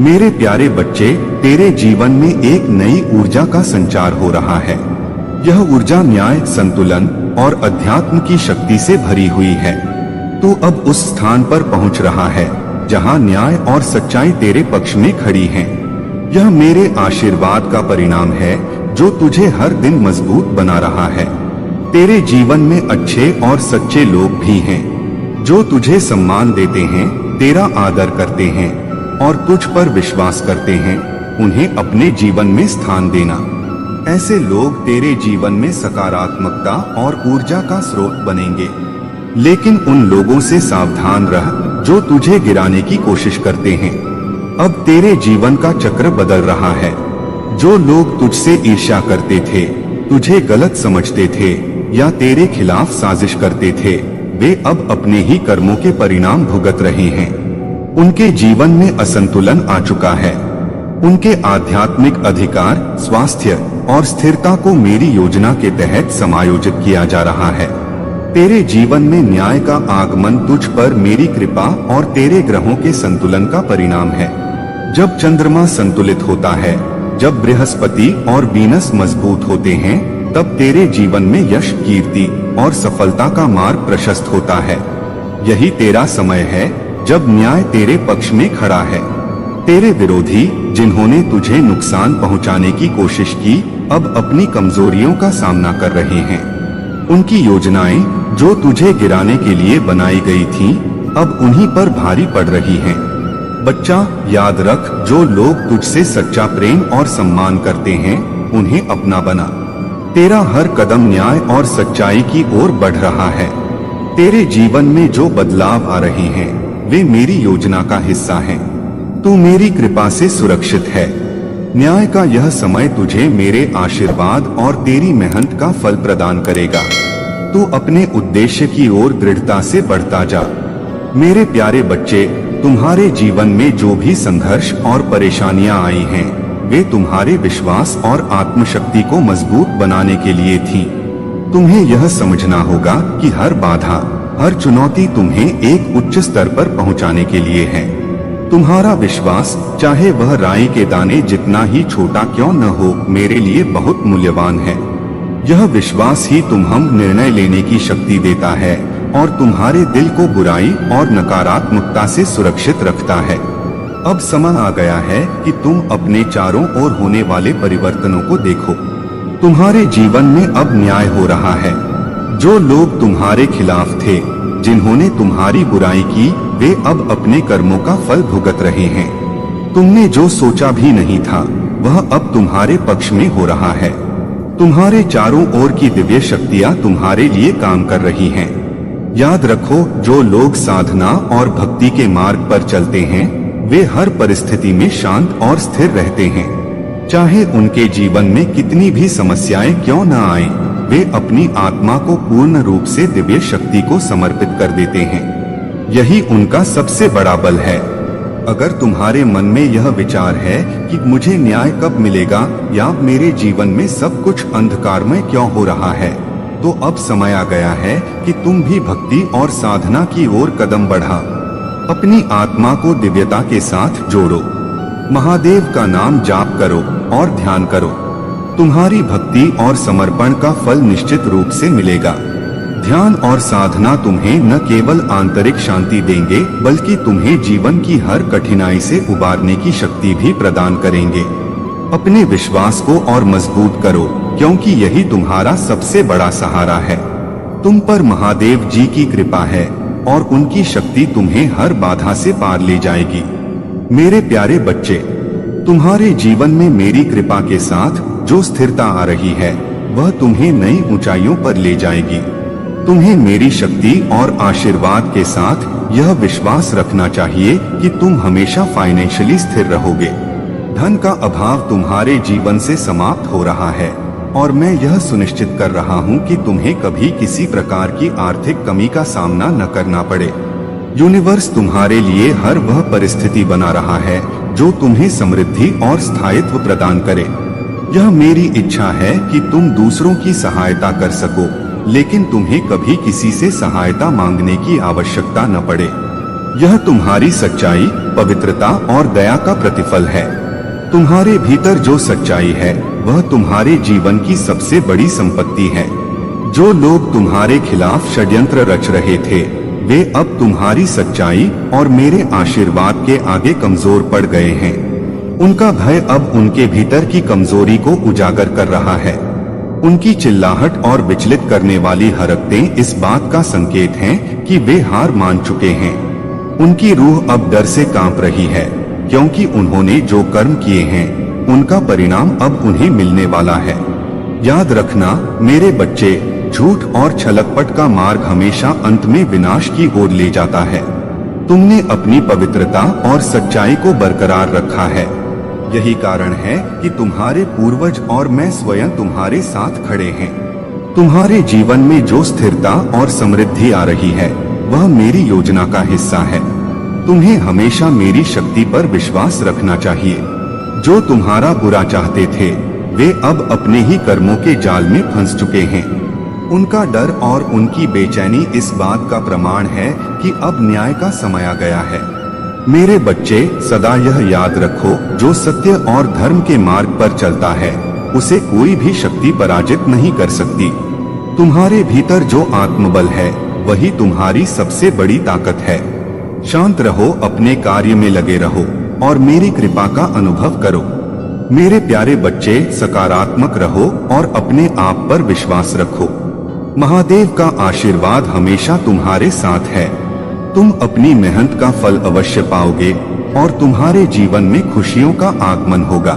मेरे प्यारे बच्चे, तेरे जीवन में एक नई ऊर्जा का संचार हो रहा है। यह ऊर्जा न्याय, संतुलन और अध्यात्म की शक्ति से भरी हुई है। तू अब उस स्थान पर पहुंच रहा है जहां न्याय और सच्चाई तेरे पक्ष में खड़ी हैं। यह मेरे आशीर्वाद का परिणाम है जो तुझे हर दिन मजबूत बना रहा है। तेरे जीवन में अच्छे और सच्चे लोग भी हैं जो तुझे सम्मान देते हैं, तेरा आदर करते हैं और तुझ पर विश्वास करते हैं। उन्हें अपने जीवन में स्थान देना। ऐसे लोग तेरे जीवन में सकारात्मकता और ऊर्जा का स्रोत बनेंगे। लेकिन उन लोगों से सावधान रह जो तुझे गिराने की कोशिश करते हैं। अब तेरे जीवन का चक्र बदल रहा है। जो लोग तुझसे ईर्ष्या करते थे, तुझे गलत समझते थे या तेरे खिलाफ साजिश करते थे, वे अब अपने ही कर्मों के परिणाम भुगत रहे हैं। उनके जीवन में असंतुलन आ चुका है। उनके आध्यात्मिक अधिकार, स्वास्थ्य और स्थिरता को मेरी योजना के तहत समायोजित किया जा रहा है। तेरे जीवन में न्याय का आगमन तुझ पर मेरी कृपा और तेरे ग्रहों के संतुलन का परिणाम है। जब चंद्रमा संतुलित होता है, जब बृहस्पति और वीनस मजबूत होते हैं, तब तेरे जीवन में यश, कीर्ति और सफलता का मार्ग प्रशस्त होता है। यही तेरा समय है जब न्याय तेरे पक्ष में खड़ा है। तेरे विरोधी, जिन्होंने तुझे नुकसान पहुंचाने की कोशिश की, अब अपनी कमजोरियों का सामना कर रहे हैं। उनकी योजनाएं जो तुझे गिराने के लिए बनाई गई थीं, अब उन्हीं पर भारी पड़ रही हैं। बच्चा, याद रख, जो लोग तुझसे सच्चा प्रेम और सम्मान करते हैं, उन्हें अपना बना। तेरा हर कदम न्याय और सच्चाई की ओर बढ़ रहा है। तेरे जीवन में जो बदलाव आ रहे हैं, वे मेरी योजना का हिस्सा हैं। तू मेरी कृपा से सुरक्षित है। न्याय का यह समय तुझे मेरे आशीर्वाद और तेरी मेहनत का फल प्रदान करेगा। तू अपने उद्देश्य की ओर दृढ़ता से बढ़ता जा। मेरे प्यारे बच्चे, तुम्हारे जीवन में जो भी संघर्ष और परेशानियां आई हैं, वे तुम्हारे विश्वास और आत्मशक्ति को मजबूत बनाने के लिए थीं। तुम्हें यह समझना होगा कि हर बाधा, हर चुनौती तुम्हें एक उच्च स्तर पर पहुंचाने के लिए है। तुम्हारा विश्वास, चाहे वह राई के दाने जितना ही छोटा क्यों न हो, मेरे लिए बहुत मूल्यवान है। यह विश्वास ही तुम्हें निर्णय लेने की शक्ति देता है और तुम्हारे दिल को बुराई और नकारात्मकता से सुरक्षित रखता है। अब समय आ गया है कि तुम अपने चारों ओर होने वाले परिवर्तनों को देखो। तुम्हारे जीवन में अब न्याय हो रहा है। जो लोग तुम्हारे खिलाफ थे, जिन्होंने तुम्हारी बुराई की, वे अब अपने कर्मों का फल भुगत रहे हैं। तुमने जो सोचा भी नहीं था, वह अब तुम्हारे पक्ष में हो रहा है। तुम्हारे चारों ओर की दिव्य शक्तियां तुम्हारे लिए काम कर रही हैं। याद रखो, जो लोग साधना और भक्ति के मार्ग पर चलते हैं, वे हर परिस्थिति में शांत और स्थिर रहते हैं। चाहे उनके जीवन में कितनी भी समस्याएं क्यों न आएं, वे अपनी आत्मा को पूर्ण रूप से दिव्य शक्ति को समर्पित कर देते हैं। यही उनका सबसे बड़ा बल है। अगर तुम्हारे मन में यह विचार है कि मुझे न्याय कब मिलेगा या मेरे जीवन में सब कुछ अंधकारमय क्यों हो रहा है, तो अब समय आ गया है कि तुम भी भक्ति और साधना की ओर कदम बढ़ा। अपनी आत्मा को दिव्यता के साथ जोड़ो। महादेव का नाम जाप करो और ध्यान करो। तुम्हारी भक्ति और समर्पण का फल निश्चित रूप से मिलेगा। ध्यान और साधना तुम्हें न केवल आंतरिक शांति देंगे, बल्कि तुम्हें जीवन की हर कठिनाई से उबारने की शक्ति भी प्रदान करेंगे। अपने विश्वास को और मजबूत करो, क्योंकि यही तुम्हारा सबसे बड़ा सहारा है। तुम पर महादेव जी की कृपा है और उनकी शक्ति तुम्हें हर बाधा से पार ले जाएगी। मेरे प्यारे बच्चे, तुम्हारे जीवन में मेरी कृपा के साथ जो स्थिरता आ रही है, वह तुम्हें नई ऊंचाइयों पर ले जाएगी। तुम्हें मेरी शक्ति और आशीर्वाद के साथ यह विश्वास रखना चाहिए कि तुम हमेशा फाइनेंशियली स्थिर रहोगे। धन का अभाव तुम्हारे जीवन से समाप्त हो रहा है और मैं यह सुनिश्चित कर रहा हूं कि तुम्हें कभी किसी प्रकार की आर्थिक कमी का सामना न करना पड़े। यूनिवर्स तुम्हारे लिए हर वह परिस्थिति बना रहा है जो तुम्हें समृद्धि और स्थायित्व प्रदान करे। यह मेरी इच्छा है कि तुम दूसरों की सहायता कर सको, लेकिन तुम्हें कभी किसी से सहायता मांगने की आवश्यकता न पड़े। यह तुम्हारी सच्चाई, पवित्रता और दया का प्रतिफल है। तुम्हारे भीतर जो सच्चाई है वह तुम्हारे जीवन की सबसे बड़ी संपत्ति है। जो लोग तुम्हारे खिलाफ षड्यंत्र रच रहे थे वे अब तुम्हारी सच्चाई और मेरे आशीर्वाद के आगे कमजोर पड़ गए हैं। उनका भय अब उनके भीतर की कमजोरी को उजागर कर रहा है। उनकी चिल्लाहट और विचलित करने वाली हरकतें इस बात का संकेत हैं कि वे हार मान चुके हैं। उनकी रूह अब डर से कांप रही है, क्योंकि उन्होंने जो कर्म किए हैं उनका परिणाम अब उन्हें मिलने वाला है। याद रखना मेरे बच्चे, झूठ और छलकपट का मार्ग हमेशा अंत में विनाश की ओर ले जाता है। तुमने अपनी पवित्रता और सच्चाई को बरकरार रखा है। यही कारण है कि तुम्हारे पूर्वज और मैं स्वयं तुम्हारे साथ खड़े हैं। तुम्हारे जीवन में जो स्थिरता और समृद्धि आ रही है वह मेरी योजना का हिस्सा है। तुम्हें हमेशा मेरी शक्ति पर विश्वास रखना चाहिए। जो तुम्हारा बुरा चाहते थे वे अब अपने ही कर्मों के जाल में फंस चुके हैं। उनका डर और उनकी बेचैनी इस बात का प्रमाण है कि अब न्याय का समय आ गया है। मेरे बच्चे, सदा यह याद रखो, जो सत्य और धर्म के मार्ग पर चलता है उसे कोई भी शक्ति पराजित नहीं कर सकती। तुम्हारे भीतर जो आत्मबल है वही तुम्हारी सबसे बड़ी ताकत है। शांत रहो, अपने कार्य में लगे रहो और मेरी कृपा का अनुभव करो। मेरे प्यारे बच्चे, सकारात्मक रहो और अपने आप पर विश्वास रखो। महादेव का आशीर्वाद हमेशा तुम्हारे साथ है। तुम अपनी मेहनत का फल अवश्य पाओगे और तुम्हारे जीवन में खुशियों का आगमन होगा।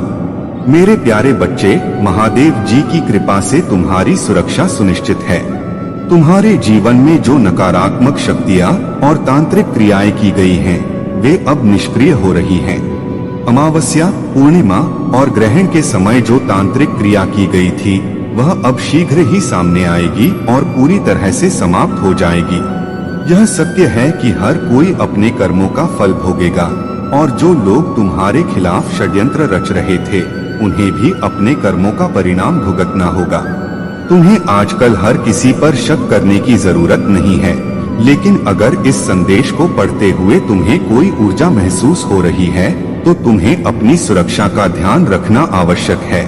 मेरे प्यारे बच्चे, महादेव जी की कृपा से तुम्हारी सुरक्षा सुनिश्चित है। तुम्हारे जीवन में जो नकारात्मक शक्तियाँ और तांत्रिक क्रियाएं की गई हैं, वे अब निष्क्रिय हो रही हैं। अमावस्या, पूर्णिमा और ग्रहण के समय जो तांत्रिक क्रिया की गई थी वह अब शीघ्र ही सामने आएगी और पूरी तरह से समाप्त हो जाएगी। यह सत्य है कि हर कोई अपने कर्मों का फल भोगेगा और जो लोग तुम्हारे खिलाफ षड्यंत्र रच रहे थे उन्हें भी अपने कर्मों का परिणाम भुगतना होगा। तुम्हें आजकल हर किसी पर शक करने की जरूरत नहीं है, लेकिन अगर इस संदेश को पढ़ते हुए तुम्हें कोई ऊर्जा महसूस हो रही है तो तुम्हें अपनी सुरक्षा का ध्यान रखना आवश्यक है।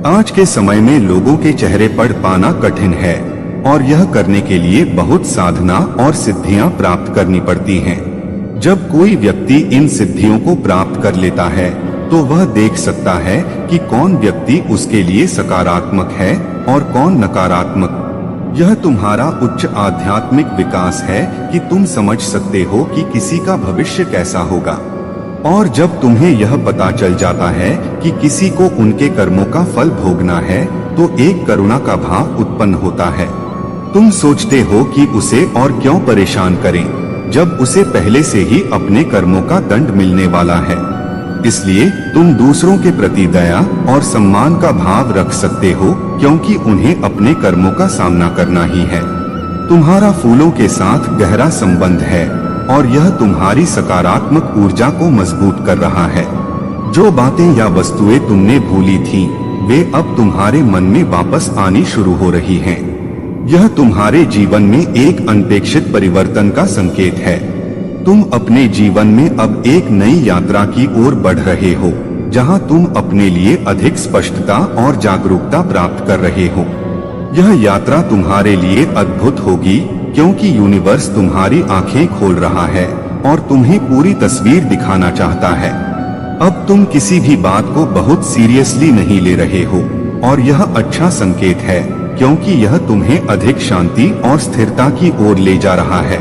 आज के समय में लोगों के चेहरे पढ़ पाना कठिन है और यह करने के लिए बहुत साधना और सिद्धियां प्राप्त करनी पड़ती हैं। जब कोई व्यक्ति इन सिद्धियों को प्राप्त कर लेता है तो वह देख सकता है कि कौन व्यक्ति उसके लिए सकारात्मक है और कौन नकारात्मक। यह तुम्हारा उच्च आध्यात्मिक विकास है कि तुम समझ सकते हो कि किसी का भविष्य कैसा होगा। और जब तुम्हें यह पता चल जाता है कि किसी को उनके कर्मों का फल भोगना है तो एक करुणा का भाव उत्पन्न होता है। तुम सोचते हो कि उसे और क्यों परेशान करें, जब उसे पहले से ही अपने कर्मों का दंड मिलने वाला है। इसलिए तुम दूसरों के प्रति दया और सम्मान का भाव रख सकते हो, क्योंकि उन्हें अपने कर्मों का सामना करना ही है। तुम्हारा फूलों के साथ गहरा संबंध है और यह तुम्हारी सकारात्मक ऊर्जा को मजबूत कर रहा है। जो बातें या वस्तुएं तुमने भूली थीं, वे अब तुम्हारे मन में वापस आनी शुरू हो रही हैं। यह तुम्हारे जीवन में एक अनपेक्षित परिवर्तन का संकेत है। तुम अपने जीवन में अब एक नई यात्रा की ओर बढ़ रहे हो, जहां तुम अपने लिए अधिक स्पष्टता और जागरूकता प्राप्त कर रहे हो। यह यात्रा तुम्हारे लिए अद्भुत होगी, क्योंकि यूनिवर्स तुम्हारी आंखें खोल रहा है और तुम्हें पूरी तस्वीर दिखाना चाहता है। अब तुम किसी भी बात को बहुत सीरियसली नहीं ले रहे हो और यह अच्छा संकेत है, क्योंकि यह तुम्हें अधिक शांति और स्थिरता की ओर ले जा रहा है।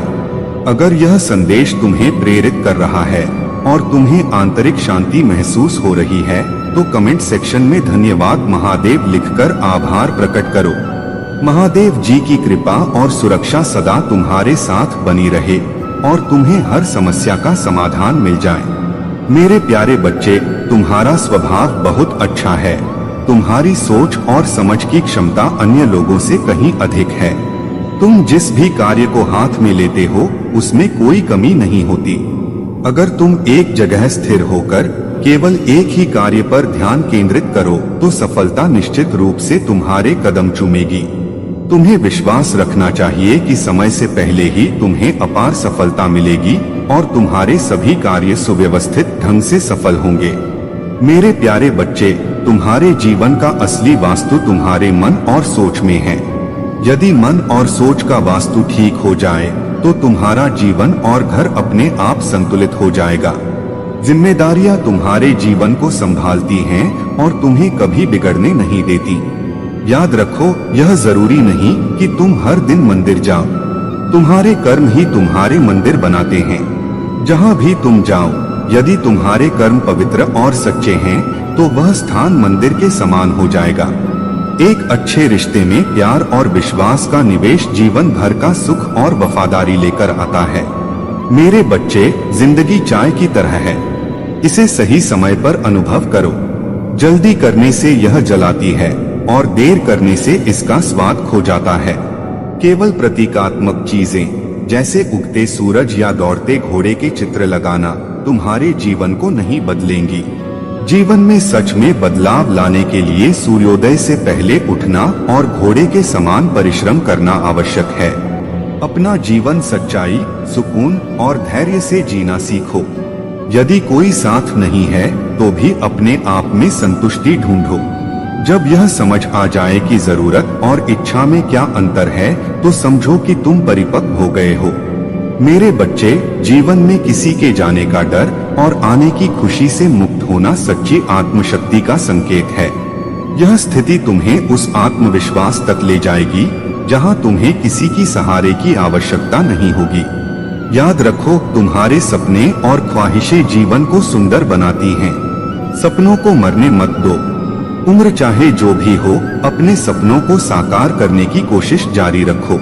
अगर यह संदेश तुम्हें प्रेरित कर रहा है और तुम्हें आंतरिक शांति महसूस हो रही है तो कमेंट सेक्शन में धन्यवाद महादेव लिखकर आभार प्रकट करो। महादेव जी की कृपा और सुरक्षा सदा तुम्हारे साथ बनी रहे और तुम्हें हर समस्या का समाधान मिल जाए। मेरे प्यारे बच्चे, तुम्हारा स्वभाव बहुत अच्छा है। तुम्हारी सोच और समझ की क्षमता अन्य लोगों से कहीं अधिक है। तुम जिस भी कार्य को हाथ में लेते हो उसमें कोई कमी नहीं होती। अगर तुम एक जगह स्थिर होकर केवल एक ही कार्य पर ध्यान केंद्रित करो तो सफलता निश्चित रूप से तुम्हारे कदम चूमेगी। तुम्हें विश्वास रखना चाहिए कि समय से पहले ही तुम्हें अपार सफलता मिलेगी और तुम्हारे सभी कार्य सुव्यवस्थित ढंग से सफल होंगे। मेरे प्यारे बच्चे, तुम्हारे जीवन का असली वास्तु तुम्हारे मन और सोच में है। यदि मन और सोच का वास्तु ठीक हो जाए तो तुम्हारा जीवन और घर अपने आप संतुलित हो जाएगा। जिम्मेदारियां तुम्हारे जीवन को संभालती हैं और तुम्हें कभी बिगड़ने नहीं देती। याद रखो, यह जरूरी नहीं कि तुम हर दिन मंदिर जाओ। तुम्हारे कर्म ही तुम्हारे मंदिर बनाते हैं। जहाँ भी तुम जाओ, यदि तुम्हारे कर्म पवित्र और सच्चे हैं तो वह स्थान मंदिर के समान हो जाएगा। एक अच्छे रिश्ते में प्यार और विश्वास का निवेश जीवन भर का सुख और वफादारी लेकर आता है। मेरे बच्चे, जिंदगी चाय की तरह है, इसे सही समय पर अनुभव करो। जल्दी करने से यह जलाती है और देर करने से इसका स्वाद खो जाता है। केवल प्रतीकात्मक चीजें जैसे उगते सूरज या दौड़ते घोड़े के चित्र लगाना तुम्हारे जीवन को नहीं बदलेंगी। जीवन में सच में बदलाव लाने के लिए सूर्योदय से पहले उठना और घोड़े के समान परिश्रम करना आवश्यक है। अपना जीवन सच्चाई, सुकून और धैर्य से जीना सीखो। यदि कोई साथ नहीं है तो भी अपने आप में संतुष्टि ढूंढो। जब यह समझ आ जाए कि जरूरत और इच्छा में क्या अंतर है तो समझो कि तुम परिपक्व हो गए हो। मेरे बच्चे, जीवन में किसी के जाने का डर और आने की खुशी से मुक्त होना सच्ची आत्मशक्ति का संकेत है। यह स्थिति तुम्हें उस आत्मविश्वास तक ले जाएगी जहां तुम्हें किसी की सहारे की आवश्यकता नहीं होगी। याद रखो, तुम्हारे सपने और ख्वाहिशें जीवन को सुंदर बनाती हैं। सपनों को मरने मत दो। उम्र चाहे जो भी हो, अपने सपनों को साकार करने की कोशिश जारी रखो।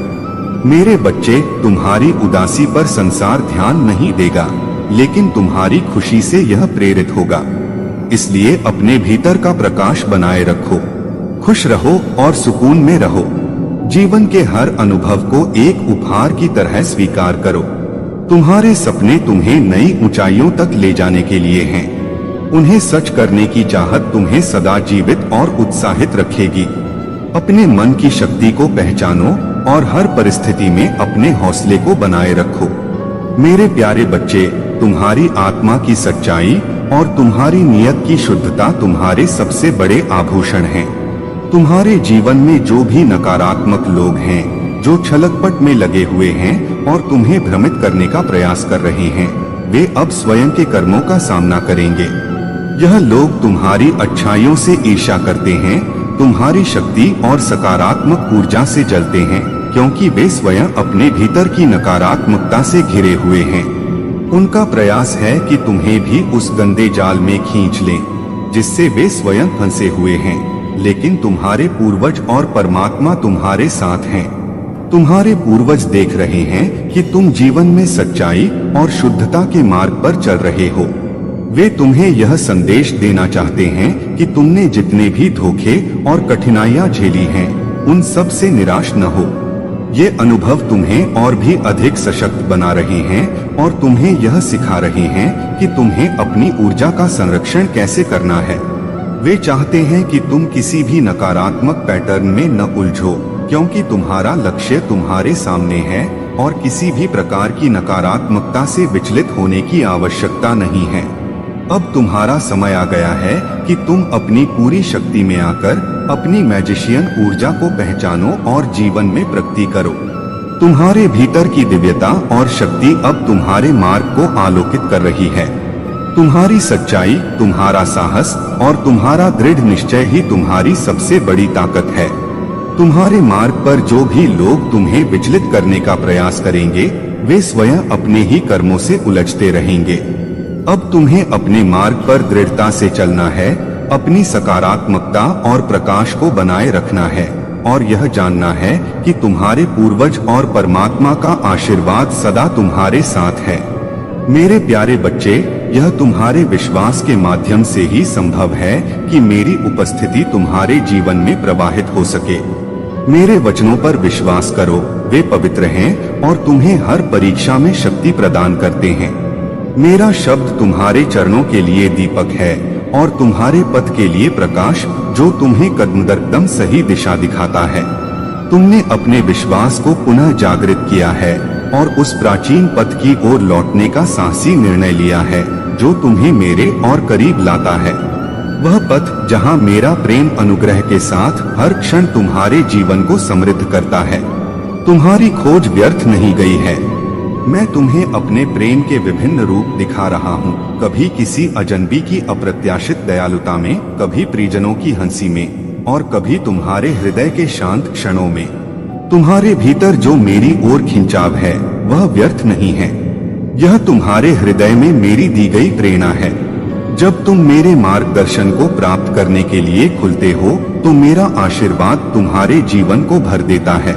मेरे बच्चे, तुम्हारी उदासी पर संसार ध्यान नहीं देगा, लेकिन तुम्हारी खुशी से यह प्रेरित होगा। इसलिए अपने भीतर का प्रकाश बनाए रखो। खुश रहो और सुकून में रहो। जीवन के हर अनुभव को एक उपहार की तरह स्वीकार करो। तुम्हारे सपने तुम्हें नई ऊंचाइयों तक ले जाने के लिए हैं। उन्हें सच करने की चाहत तुम्हें सदा जीवित और उत्साहित रखेगी। अपने मन की शक्ति को पहचानो और हर परिस्थिति में अपने हौसले को बनाए रखो। मेरे प्यारे बच्चे, तुम्हारी आत्मा की सच्चाई और तुम्हारी नियत की शुद्धता तुम्हारे सबसे बड़े आभूषण हैं। तुम्हारे जीवन में जो भी नकारात्मक लोग हैं, जो छलकपट में लगे हुए हैं और तुम्हें भ्रमित करने का प्रयास कर रहे हैं, वे अब स्वयं के कर्मों का सामना करेंगे। यह लोग तुम्हारी अच्छाइयों से ईर्ष्या करते हैं, तुम्हारी शक्ति और सकारात्मक ऊर्जा से जलते हैं, क्योंकि वे स्वयं अपने भीतर की नकारात्मकता से घिरे हुए हैं। उनका प्रयास है कि तुम्हें भी उस गंदे जाल में खींच लें, जिससे वे स्वयं फंसे हुए हैं। लेकिन तुम्हारे पूर्वज और परमात्मा तुम्हारे साथ हैं। तुम्हारे पूर्वज देख रहे हैं कि तुम जीवन में सच्चाई और शुद्धता के मार्ग पर चल रहे हो। वे तुम्हें यह संदेश देना चाहते हैं कि तुमने जितने भी धोखे और कठिनाइयां झेली हैं, उन सब से निराश न हो। ये अनुभव तुम्हें और भी अधिक सशक्त बना रहे हैं और तुम्हें यह सिखा रहे हैं कि तुम्हें अपनी ऊर्जा का संरक्षण कैसे करना है। वे चाहते हैं कि तुम किसी भी नकारात्मक पैटर्न में न उलझो, क्योंकि तुम्हारा लक्ष्य तुम्हारे सामने है और किसी भी प्रकार की नकारात्मकता से विचलित होने की आवश्यकता नहीं है। अब तुम्हारा समय आ गया है कि तुम अपनी पूरी शक्ति में आकर अपनी मैजिशियन ऊर्जा को पहचानो और जीवन में प्रगति करो। तुम्हारे भीतर की दिव्यता और शक्ति अब तुम्हारे मार्ग को आलोकित कर रही है। तुम्हारी सच्चाई, तुम्हारा साहस और तुम्हारा दृढ़ निश्चय ही तुम्हारी सबसे बड़ी ताकत है। तुम्हारे मार्ग पर जो भी लोग तुम्हें विचलित करने का प्रयास करेंगे, वे स्वयं अपने ही कर्मों से उलझते रहेंगे। अब तुम्हें अपने मार्ग पर दृढ़ता से चलना है, अपनी सकारात्मकता और प्रकाश को बनाए रखना है और यह जानना है कि तुम्हारे पूर्वज और परमात्मा का आशीर्वाद सदा तुम्हारे साथ है। मेरे प्यारे बच्चे, यह तुम्हारे विश्वास के माध्यम से ही संभव है कि मेरी उपस्थिति तुम्हारे जीवन में प्रवाहित हो सके। मेरे वचनों पर विश्वास करो, वे पवित्र हैं और तुम्हें हर परीक्षा में शक्ति प्रदान करते हैं। मेरा शब्द तुम्हारे चरणों के लिए दीपक है और तुम्हारे पथ के लिए प्रकाश, जो तुम्हें कदम दर कदम सही दिशा दिखाता है। तुमने अपने विश्वास को पुनः जागृत किया है और उस प्राचीन पथ की ओर लौटने का साहसी निर्णय लिया है जो तुम्हें मेरे और करीब लाता है। वह पथ जहां मेरा प्रेम अनुग्रह के साथ हर क्षण तुम्हारे जीवन को समृद्ध करता है। तुम्हारी खोज व्यर्थ नहीं गई है। मैं तुम्हें अपने प्रेम के विभिन्न रूप दिखा रहा हूँ, कभी किसी अजनबी की अप्रत्याशित दयालुता में, कभी परिजनों की हंसी में और कभी तुम्हारे हृदय के शांत क्षणों में। तुम्हारे भीतर जो मेरी ओर खिंचाव है वह व्यर्थ नहीं है। यह तुम्हारे हृदय में मेरी दी गई प्रेरणा है। जब तुम मेरे मार्गदर्शन को प्राप्त करने के लिए खुलते हो तो मेरा आशीर्वाद तुम्हारे जीवन को भर देता है।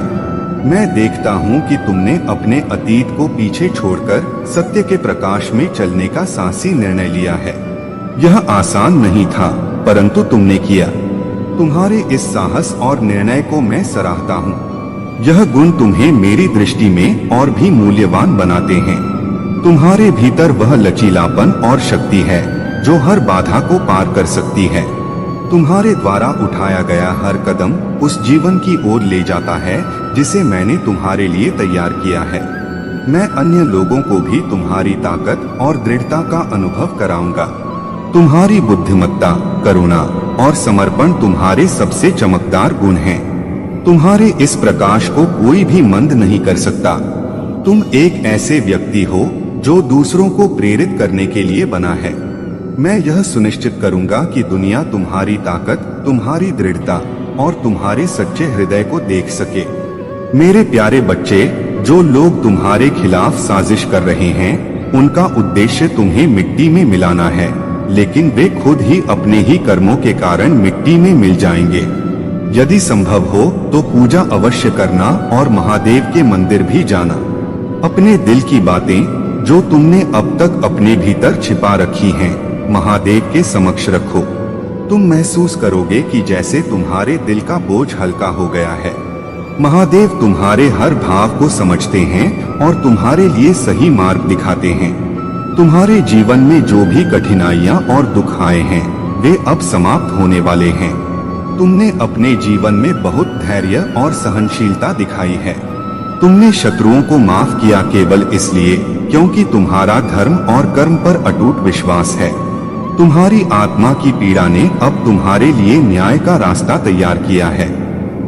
मैं देखता हूँ कि तुमने अपने अतीत को पीछे छोड़कर सत्य के प्रकाश में चलने का साहसी निर्णय लिया है। यह आसान नहीं था, परंतु तुमने किया। तुम्हारे इस साहस और निर्णय को मैं सराहता हूँ। यह गुण तुम्हें मेरी दृष्टि में और भी मूल्यवान बनाते हैं। तुम्हारे भीतर वह लचीलापन और शक्ति है जो हर बाधा को पार कर सकती है। तुम्हारे द्वारा उठाया गया हर कदम उस जीवन की ओर ले जाता है जिसे मैंने तुम्हारे लिए तैयार किया है। मैं अन्य लोगों को भी तुम्हारी ताकत और दृढ़ता का अनुभव कराऊंगा। तुम्हारी बुद्धिमत्ता, करुणा और समर्पण तुम्हारे सबसे चमकदार गुण हैं। तुम्हारे इस प्रकाश को कोई भी मंद नहीं कर सकता। तुम एक ऐसे व्यक्ति हो जो दूसरों को प्रेरित करने के लिए बना है। मैं यह सुनिश्चित करूंगा कि दुनिया तुम्हारी ताकत, तुम्हारी दृढ़ता और तुम्हारे सच्चे हृदय को देख सके। मेरे प्यारे बच्चे, जो लोग तुम्हारे खिलाफ साजिश कर रहे हैं, उनका उद्देश्य तुम्हें मिट्टी में मिलाना है, लेकिन वे खुद ही अपने ही कर्मों के कारण मिट्टी में मिल जाएंगे। यदि संभव हो तो पूजा अवश्य करना और महादेव के मंदिर भी जाना। अपने दिल की बातें जो तुमने अब तक अपने भीतर छिपा रखी हैं, महादेव के समक्ष रखो। तुम महसूस करोगे कि जैसे तुम्हारे दिल का बोझ हल्का हो गया है। महादेव तुम्हारे हर भाव को समझते हैं और तुम्हारे लिए सही मार्ग दिखाते हैं। तुम्हारे जीवन में जो भी कठिनाइयां और दुख आए हैं वे अब समाप्त होने वाले हैं। तुमने अपने जीवन में बहुत धैर्य और सहनशीलता दिखाई है। तुमने शत्रुओं को माफ किया केवल इसलिए क्योंकि तुम्हारा धर्म और कर्म पर अटूट विश्वास है। तुम्हारी आत्मा की पीड़ा ने अब तुम्हारे लिए न्याय का रास्ता तैयार किया है।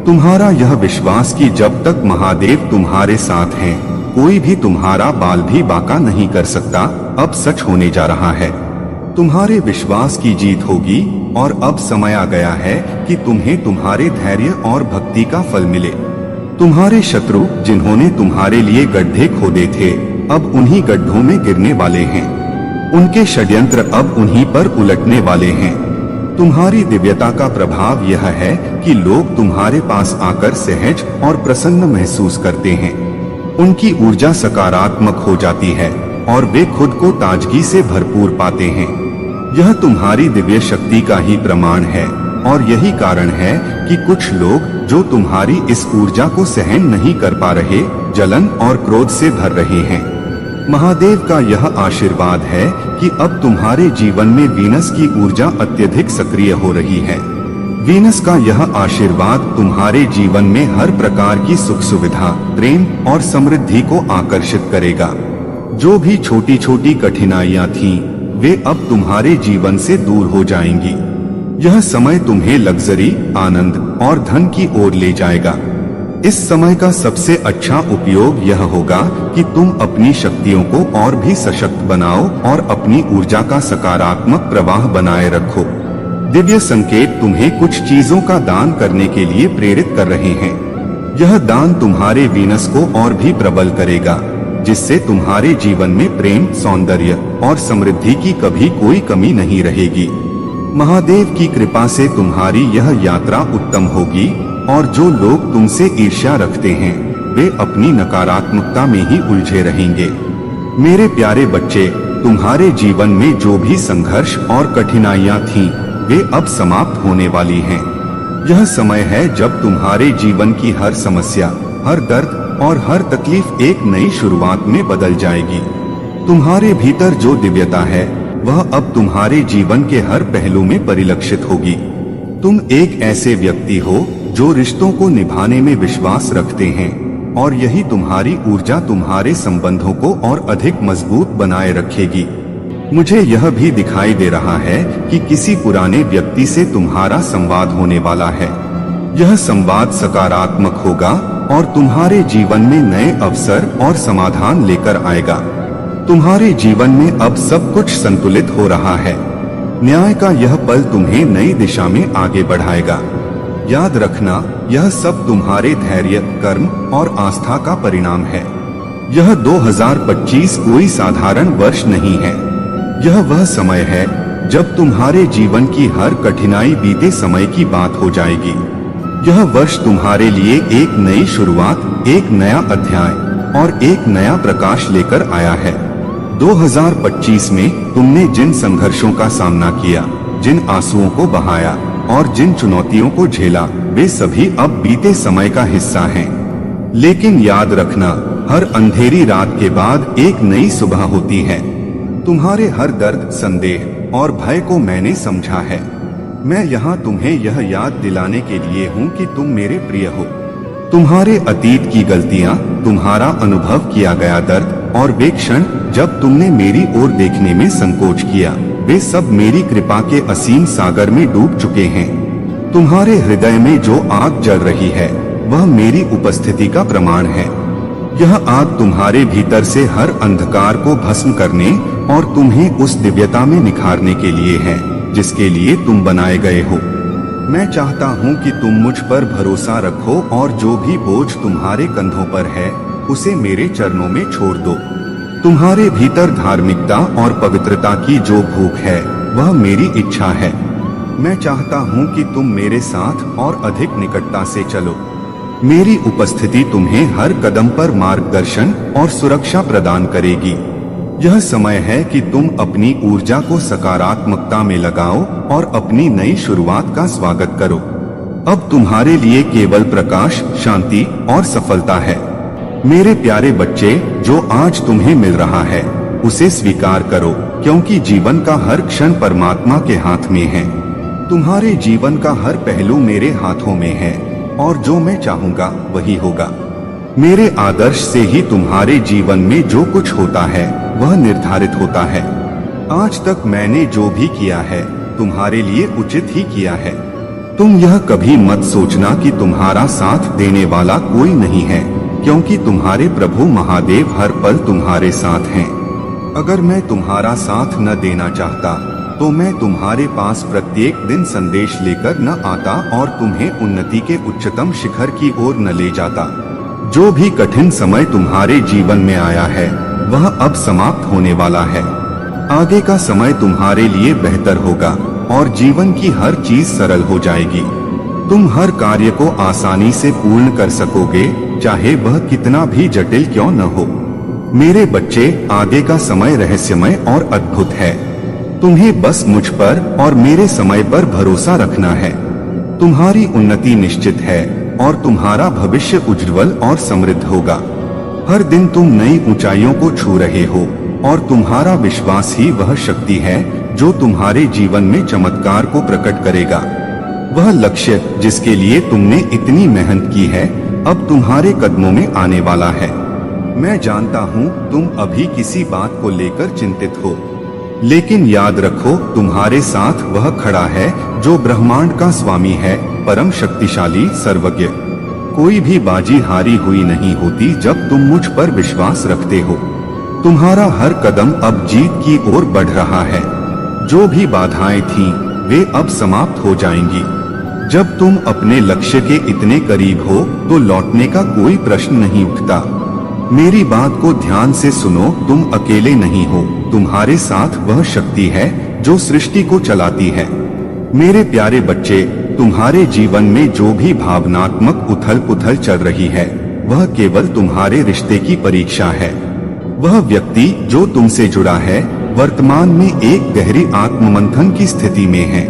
तुम्हारा यह विश्वास कि जब तक महादेव तुम्हारे साथ हैं, कोई भी तुम्हारा बाल भी बांका नहीं कर सकता, अब सच होने जा रहा है। तुम्हारे विश्वास की जीत होगी और अब समय आ गया है कि तुम्हें तुम्हारे धैर्य और भक्ति का फल मिले। तुम्हारे शत्रु जिन्होंने तुम्हारे लिए गड्ढे खोदे थे, अब उन्हीं गड्ढों में गिरने वाले हैं। उनके षड्यंत्र अब उन्हीं पर उलटने वाले हैं। तुम्हारी दिव्यता का प्रभाव यह है कि लोग तुम्हारे पास आकर सहज और प्रसन्न महसूस करते हैं। उनकी ऊर्जा सकारात्मक हो जाती है और वे खुद को ताजगी से भरपूर पाते हैं। यह तुम्हारी दिव्य शक्ति का ही प्रमाण है और यही कारण है कि कुछ लोग जो तुम्हारी इस ऊर्जा को सहन नहीं कर पा रहे, जलन और क्रोध से भर रहे हैं। महादेव का यह आशीर्वाद है कि अब तुम्हारे जीवन में वीनस की ऊर्जा अत्यधिक सक्रिय हो रही है। वीनस का यह आशीर्वाद तुम्हारे जीवन में हर प्रकार की सुख सुविधा, प्रेम और समृद्धि को आकर्षित करेगा। जो भी छोटी छोटी कठिनाइयां थीं, वे अब तुम्हारे जीवन से दूर हो जाएंगी। यह समय तुम्हें लग्जरी, आनंद और धन की ओर ले जाएगा। इस समय का सबसे अच्छा उपयोग यह होगा कि तुम अपनी शक्तियों को और भी सशक्त बनाओ और अपनी ऊर्जा का सकारात्मक प्रवाह बनाए रखो। दिव्य संकेत तुम्हें कुछ चीजों का दान करने के लिए प्रेरित कर रहे हैं। यह दान तुम्हारे वीनस को और भी प्रबल करेगा, जिससे तुम्हारे जीवन में प्रेम, सौंदर्य और समृद्धि की कभी कोई कमी नहीं रहेगी। महादेव की कृपा से तुम्हारी यह यात्रा उत्तम होगी और जो लोग तुमसे ईर्ष्या रखते हैं, वे अपनी नकारात्मकता में ही उलझे रहेंगे। मेरे प्यारे बच्चे, तुम्हारे जीवन में जो भी संघर्ष और कठिनाइयां थीं, वे अब समाप्त होने वाली हैं। यह समय है जब तुम्हारे जीवन की हर समस्या, हर दर्द और हर तकलीफ एक नई शुरुआत में बदल जाएगी। तुम्हारे भीतर जो दिव्यता है, वह अब तुम्हारे जीवन के हर पहलू में परिलक्षित होगी। तुम एक ऐसे व्यक्ति हो जो रिश्तों को निभाने में विश्वास रखते हैं। और यही तुम्हारी ऊर्जा तुम्हारे संबंधों को और अधिक मजबूत बनाए रखेगी। मुझे यह भी दिखाई दे रहा है कि किसी पुराने व्यक्ति से तुम्हारा संवाद होने वाला है। यह संवाद सकारात्मक होगा और तुम्हारे जीवन में नए अवसर और समाधान लेकर आएगा। तुम्हारे जीवन में अब सब कुछ संतुलित हो रहा है। न्याय का यह पल तुम्हें नई दिशा में आगे बढ़ाएगा। याद रखना, यह सब तुम्हारे धैर्य, कर्म और आस्था का परिणाम है। यह 2025 कोई साधारण वर्ष नहीं है। यह वह समय है जब तुम्हारे जीवन की हर कठिनाई बीते समय की बात हो जाएगी। यह वर्ष तुम्हारे लिए एक नई शुरुआत, एक नया अध्याय और एक नया प्रकाश लेकर आया है। 2025 में तुमने जिन संघर्षों का सामना किया, जिन आंसुओं को बहाया और जिन चुनौतियों को झेला, वे सभी अब बीते समय का हिस्सा हैं। लेकिन याद रखना, हर अंधेरी रात के बाद एक नई सुबह होती है। तुम्हारे हर दर्द, संदेह और भय को मैंने समझा है। मैं यहाँ तुम्हें यह याद दिलाने के लिए हूँ कि तुम मेरे प्रिय हो। तुम्हारे अतीत की गलतियाँ, तुम्हारा अनुभव किया गया दर्द और वे क्षण जब तुमने मेरी ओर देखने में संकोच किया, वे सब मेरी कृपा के असीम सागर में डूब चुके हैं। तुम्हारे हृदय में जो आग जल रही है, वह मेरी उपस्थिति का प्रमाण है। यह आग तुम्हारे भीतर से हर अंधकार को भस्म करने और तुम्हें उस दिव्यता में निखारने के लिए है जिसके लिए तुम बनाए गए हो। मैं चाहता हूँ कि तुम मुझ पर भरोसा रखो और जो भी बोझ तुम्हारे कंधों पर है, उसे मेरे चरणों में छोड़ दो। तुम्हारे भीतर धार्मिकता और पवित्रता की जो भूख है, वह मेरी इच्छा है। मैं चाहता हूँ कि तुम मेरे साथ और अधिक निकटता से चलो। मेरी उपस्थिति तुम्हें हर कदम पर मार्गदर्शन और सुरक्षा प्रदान करेगी। यह समय है कि तुम अपनी ऊर्जा को सकारात्मकता में लगाओ और अपनी नई शुरुआत का स्वागत करो। अब तुम्हारे लिए केवल प्रकाश, शांति और सफलता है। मेरे प्यारे बच्चे, जो आज तुम्हें मिल रहा है, उसे स्वीकार करो, क्योंकि जीवन का हर क्षण परमात्मा के हाथ में है। तुम्हारे जीवन का हर पहलू मेरे हाथों में है और जो मैं चाहूँगा वही होगा। मेरे आदर्श से ही तुम्हारे जीवन में जो कुछ होता है, वह निर्धारित होता है। आज तक मैंने जो भी किया है, तुम्हारे लिए उचित ही किया है। तुम यह कभी मत सोचना कि तुम्हारा साथ देने वाला कोई नहीं है, क्योंकि तुम्हारे प्रभु महादेव हर पल तुम्हारे साथ हैं। अगर मैं तुम्हारा साथ न देना चाहता, तो मैं तुम्हारे पास प्रत्येक दिन संदेश लेकर न आता और तुम्हें उन्नति के उच्चतम शिखर की ओर न ले जाता। जो भी कठिन समय तुम्हारे जीवन में आया है, वह अब समाप्त होने वाला है। आगे का समय तुम्हारे लिए बेहतर होगा और जीवन की हर चीज सरल हो जाएगी। तुम हर कार्य को आसानी से पूर्ण कर सकोगे, चाहे वह कितना भी जटिल क्यों न हो। मेरे बच्चे, आगे का समय रहस्यमय और अद्भुत है। तुम्हें बस मुझ पर और मेरे समय पर भरोसा रखना है। तुम्हारी उन्नति निश्चित है और तुम्हारा भविष्य उज्जवल और समृद्ध होगा। हर दिन तुम नई ऊंचाइयों को छू रहे हो और तुम्हारा विश्वास ही वह शक्ति है जो तुम्हारे जीवन में चमत्कार को प्रकट करेगा। वह लक्ष्य जिसके लिए तुमने इतनी मेहनत की है, अब तुम्हारे कदमों में आने वाला है। मैं जानता हूँ तुम अभी किसी बात को लेकर चिंतित हो, लेकिन याद रखो, तुम्हारे साथ वह खड़ा है जो ब्रह्मांड का स्वामी है, परम शक्तिशाली, सर्वज्ञ। कोई भी बाजी हारी हुई नहीं होती जब तुम मुझ पर विश्वास रखते हो। तुम्हारा हर कदम अब जीत की ओर बढ़ रहा है। जो भी बाधाएं थीं, वे अब समाप्त हो जाएंगी। जब तुम अपने लक्ष्य के इतने करीब हो, तो लौटने का कोई प्रश्न नहीं उठता। मेरी बात को ध्यान से सुनो, तुम अकेले नहीं हो। तुम्हारे साथ वह शक्ति है जो सृष्टि को चलाती है। मेरे प्यारे बच्चे, तुम्हारे जीवन में जो भी भावनात्मक उथल पुथल चल रही है, वह केवल तुम्हारे रिश्ते की परीक्षा है। वह व्यक्ति जो तुमसे जुड़ा है, वर्तमान में एक गहरी आत्ममंथन की स्थिति में है।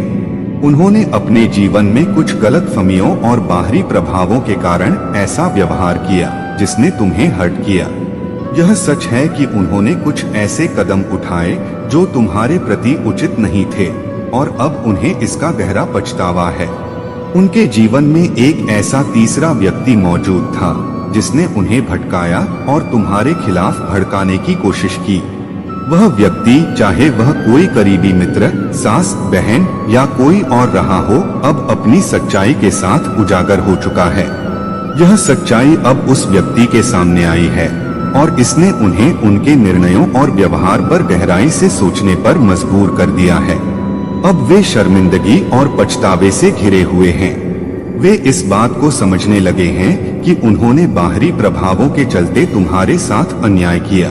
उन्होंने अपने जीवन में कुछ गलतफहमियों और बाहरी प्रभावों के कारण ऐसा व्यवहार किया जिसने तुम्हें हर्ट किया। यह सच है कि उन्होंने कुछ ऐसे कदम उठाए जो तुम्हारे प्रति उचित नहीं थे और अब उन्हें इसका गहरा पछतावा है। उनके जीवन में एक ऐसा तीसरा व्यक्ति मौजूद था जिसने उन्हें भटकाया और तुम्हारे खिलाफ भड़काने की कोशिश की। वह व्यक्ति, चाहे वह कोई करीबी मित्र, सास, बहन या कोई और रहा हो, अब अपनी सच्चाई के साथ उजागर हो चुका है। यह सच्चाई अब उस व्यक्ति के सामने आई है और इसने उन्हें उनके निर्णयों और व्यवहार पर गहराई से सोचने पर मजबूर कर दिया है। अब वे शर्मिंदगी और पछतावे से घिरे हुए हैं। वे इस बात को समझने लगे हैं कि उन्होंने बाहरी प्रभावों के चलते तुम्हारे साथ अन्याय किया।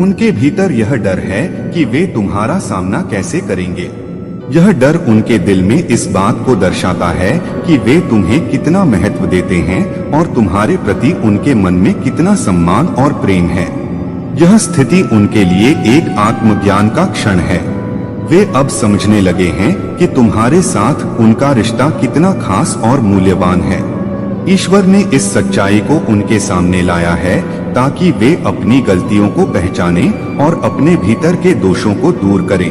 उनके भीतर यह डर है कि वे तुम्हारा सामना कैसे करेंगे। यह डर उनके दिल में इस बात को दर्शाता है कि वे तुम्हें कितना महत्व देते हैं और तुम्हारे प्रति उनके मन में कितना सम्मान और प्रेम है। यह स्थिति उनके लिए एक आत्मज्ञान का क्षण है। वे अब समझने लगे हैं कि तुम्हारे साथ उनका रिश्ता कितना खास और मूल्यवान है। ईश्वर ने इस सच्चाई को उनके सामने लाया है ताकि वे अपनी गलतियों को पहचानें और अपने भीतर के दोषों को दूर करें।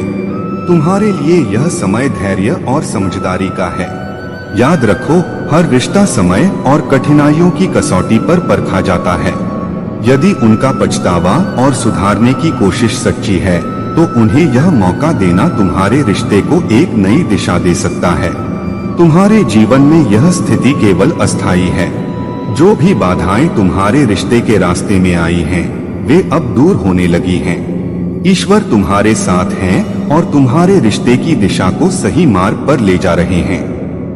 तुम्हारे लिए यह समय धैर्य और समझदारी का है। याद रखो, हर रिश्ता समय और कठिनाइयों की कसौटी पर परखा जाता है। यदि उनका पछतावा और सुधारने की कोशिश सच्ची है तो उन्हें यह मौका देना तुम्हारे रिश्ते को एक नई दिशा दे सकता है। तुम्हारे जीवन में यह स्थिति केवल अस्थायी है। जो भी बाधाएं तुम्हारे रिश्ते के रास्ते में आई हैं, वे अब दूर होने लगी हैं। ईश्वर तुम्हारे साथ हैं और तुम्हारे रिश्ते की दिशा को सही मार्ग पर ले जा रहे हैं।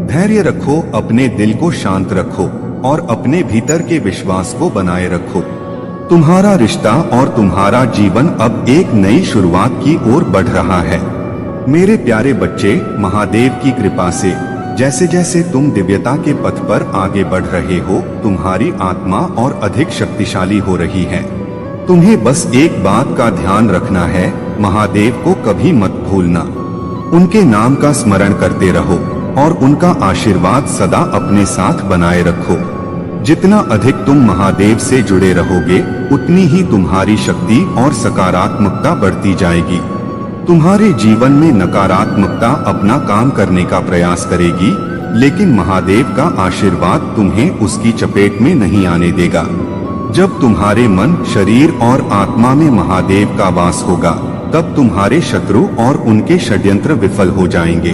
धैर्य रखो, अपने दिल को शांत रखो और अपने भीतर के विश्वास को बनाए रखो। तुम्हारा रिश्ता और तुम्हारा जीवन अब एक नई शुरुआत की ओर बढ़ रहा है। मेरे प्यारे बच्चे, महादेव की कृपा से जैसे जैसे तुम दिव्यता के पथ पर आगे बढ़ रहे हो, तुम्हारी आत्मा और अधिक शक्तिशाली हो रही है। तुम्हें बस एक बात का ध्यान रखना है, महादेव को कभी मत भूलना। उनके नाम का स्मरण करते रहो और उनका आशीर्वाद सदा अपने साथ बनाए रखो। जितना अधिक तुम महादेव से जुड़े रहोगे, उतनी ही तुम्हारी शक्ति और सकारात्मकता बढ़ती जाएगी। तुम्हारे जीवन में नकारात्मकता अपना काम करने का प्रयास करेगी, लेकिन महादेव का आशीर्वाद तुम्हें उसकी चपेट में नहीं आने देगा। जब तुम्हारे मन, शरीर और आत्मा में महादेव का वास होगा, तब तुम्हारे शत्रु और उनके षड्यंत्र विफल हो जाएंगे।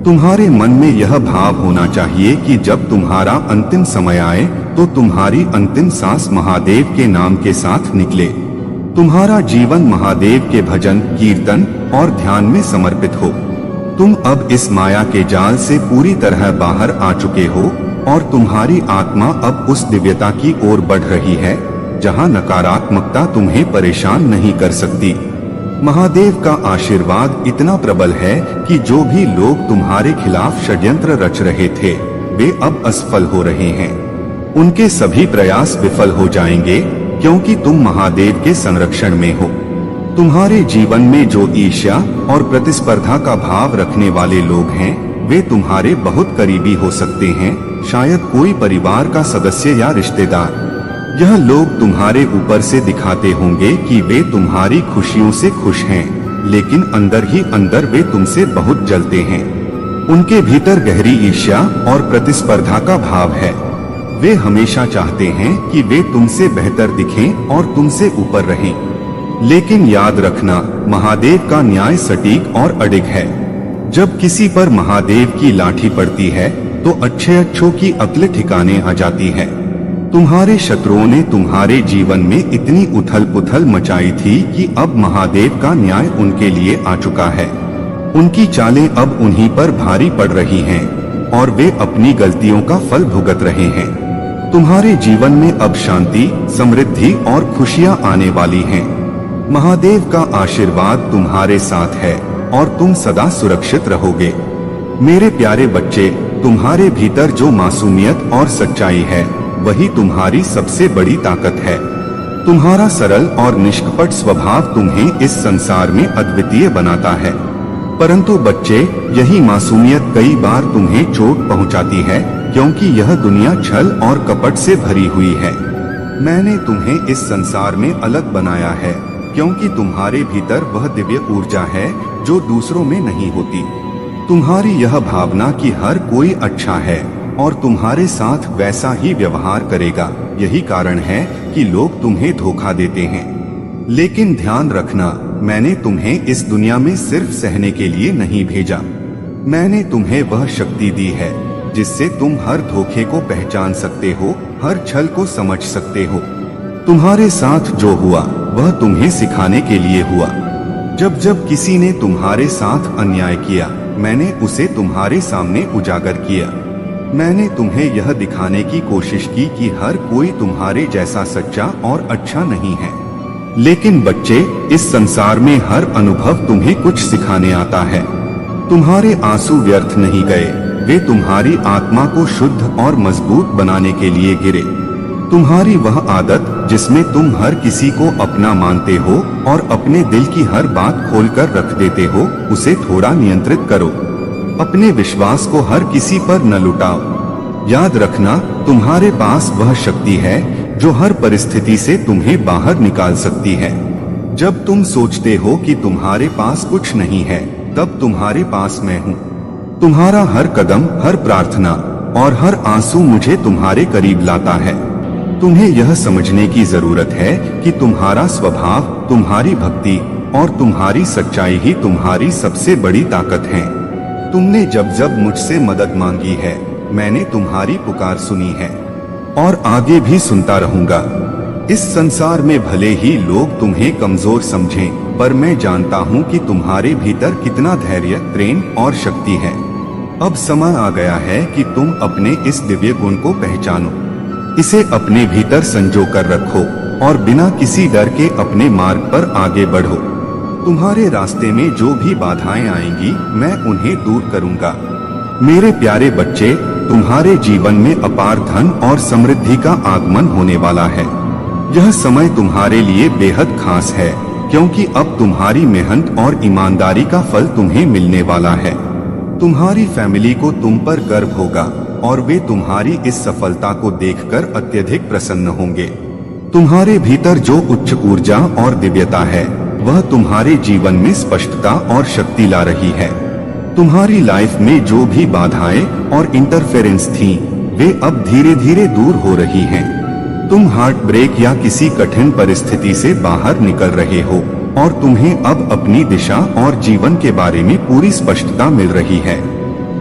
तुम्हारे मन में यह भाव होना चाहिए कि जब तुम्हारा अंतिम समय आए तो तुम्हारी अंतिम सांस महादेव के नाम के साथ निकले। तुम्हारा जीवन महादेव के भजन, कीर्तन और ध्यान में समर्पित हो। तुम अब इस माया के जाल से पूरी तरह बाहर आ चुके हो और तुम्हारी आत्मा अब उस दिव्यता की ओर बढ़ रही है जहां नकारात्मकता तुम्हें परेशान नहीं कर सकती। महादेव का आशीर्वाद इतना प्रबल है कि जो भी लोग तुम्हारे खिलाफ षड्यंत्र रच रहे थे, वे अब असफल हो रहे हैं। उनके सभी प्रयास विफल हो जाएंगे क्योंकि तुम महादेव के संरक्षण में हो। तुम्हारे जीवन में जो ईर्ष्या और प्रतिस्पर्धा का भाव रखने वाले लोग हैं, वे तुम्हारे बहुत करीबी हो सकते हैं, शायद कोई परिवार का सदस्य या रिश्तेदार। यह लोग तुम्हारे ऊपर से दिखाते होंगे कि वे तुम्हारी खुशियों से खुश हैं, लेकिन अंदर ही अंदर वे तुमसे बहुत जलते हैं। उनके भीतर गहरी ईर्ष्या और प्रतिस्पर्धा का भाव है। वे हमेशा चाहते हैं कि वे तुमसे बेहतर दिखें और तुमसे ऊपर रहें। लेकिन याद रखना, महादेव का न्याय सटीक और अडिग है। जब किसी पर महादेव की लाठी पड़ती है तो अच्छों की अक्ल ठिकाने आ जाती है। तुम्हारे शत्रुओं ने तुम्हारे जीवन में इतनी उथल पुथल मचाई थी कि अब महादेव का न्याय उनके लिए आ चुका है। उनकी चालें अब उन्हीं पर भारी पड़ रही हैं और वे अपनी गलतियों का फल भुगत रहे हैं। तुम्हारे जीवन में अब शांति, समृद्धि और खुशियां आने वाली हैं। महादेव का आशीर्वाद तुम्हारे साथ है और तुम सदा सुरक्षित रहोगे। मेरे प्यारे बच्चे, तुम्हारे भीतर जो मासूमियत और सच्चाई है, वही तुम्हारी सबसे बड़ी ताकत है। तुम्हारा सरल और निष्कपट स्वभाव तुम्हें इस संसार में अद्वितीय बनाता है। परंतु बच्चे, यही मासूमियत कई बार तुम्हें चोट पहुंचाती है, क्योंकि यह दुनिया छल और कपट से भरी हुई है। मैंने तुम्हें इस संसार में अलग बनाया है, क्योंकि तुम्हारे भीतर वह दिव्य ऊर्जा है जो दूसरों में नहीं होती। तुम्हारी यह भावना कि हर कोई अच्छा है और तुम्हारे साथ वैसा ही व्यवहार करेगा, यही कारण है कि लोग तुम्हें धोखा देते हैं। लेकिन ध्यान रखना, मैंने तुम्हें इस दुनिया में सिर्फ सहने के लिए नहीं भेजा। मैंने तुम्हें वह शक्ति दी है जिससे तुम हर धोखे को पहचान सकते हो, हर छल को समझ सकते हो। तुम्हारे साथ जो हुआ वह तुम्हें सिखाने के लिए हुआ। जब जब किसी ने तुम्हारे साथ अन्याय किया, मैंने उसे तुम्हारे सामने उजागर किया। मैंने तुम्हें यह दिखाने की कोशिश की कि हर कोई तुम्हारे जैसा सच्चा और अच्छा नहीं है। लेकिन बच्चे, इस संसार में हर अनुभव तुम्हें कुछ सिखाने आता है। तुम्हारे आंसू व्यर्थ नहीं गए, वे तुम्हारी आत्मा को शुद्ध और मजबूत बनाने के लिए गिरे। तुम्हारी वह आदत जिसमें तुम हर किसी को अपना मानते हो और अपने दिल की हर बात खोलकर रख देते हो, उसे थोड़ा नियंत्रित करो। अपने विश्वास को हर किसी पर न लुटाओ। याद रखना, तुम्हारे पास वह शक्ति है जो हर परिस्थिति से तुम्हें बाहर निकाल सकती है। जब तुम सोचते हो कि तुम्हारे पास कुछ नहीं है, तब तुम्हारे पास मैं हूँ। तुम्हारा हर कदम, हर प्रार्थना और हर आंसू मुझे तुम्हारे करीब लाता है। तुम्हें यह समझने की जरूरत है कि तुम्हारा स्वभाव, तुम्हारी भक्ति और तुम्हारी सच्चाई ही तुम्हारी सबसे बड़ी ताकत है। तुमने जब जब मुझसे मदद मांगी है, मैंने तुम्हारी पुकार सुनी है और आगे भी सुनता रहूंगा। इस संसार में भले ही लोग तुम्हें कमजोर समझें, पर मैं जानता हूँ कि तुम्हारे भीतर कितना धैर्य, प्रेम और शक्ति है। अब समय आ गया है कि तुम अपने इस दिव्य गुण को पहचानो, इसे अपने भीतर संजो कर रखो और बिना किसी डर के अपने मार्ग पर आगे बढ़ो। तुम्हारे रास्ते में जो भी बाधाएं आएंगी, मैं उन्हें दूर करूंगा। मेरे प्यारे बच्चे, तुम्हारे जीवन में अपार धन और समृद्धि का आगमन होने वाला है। यह समय तुम्हारे लिए बेहद खास है, क्योंकि अब तुम्हारी मेहनत और ईमानदारी का फल तुम्हें मिलने वाला है। तुम्हारी फैमिली को तुम पर गर्व होगा और वे तुम्हारी इस सफलता को देखकर अत्यधिक प्रसन्न होंगे। तुम्हारे भीतर जो उच्च ऊर्जा और दिव्यता है, वह तुम्हारे जीवन में स्पष्टता और शक्ति ला रही है। तुम्हारी लाइफ में जो भी बाधाएं और इंटरफेरेंस थी, वे अब धीरे धीरे दूर हो रही हैं। तुम हार्ट ब्रेक या किसी कठिन परिस्थिति से बाहर निकल रहे हो और तुम्हें अब अपनी दिशा और जीवन के बारे में पूरी स्पष्टता मिल रही है।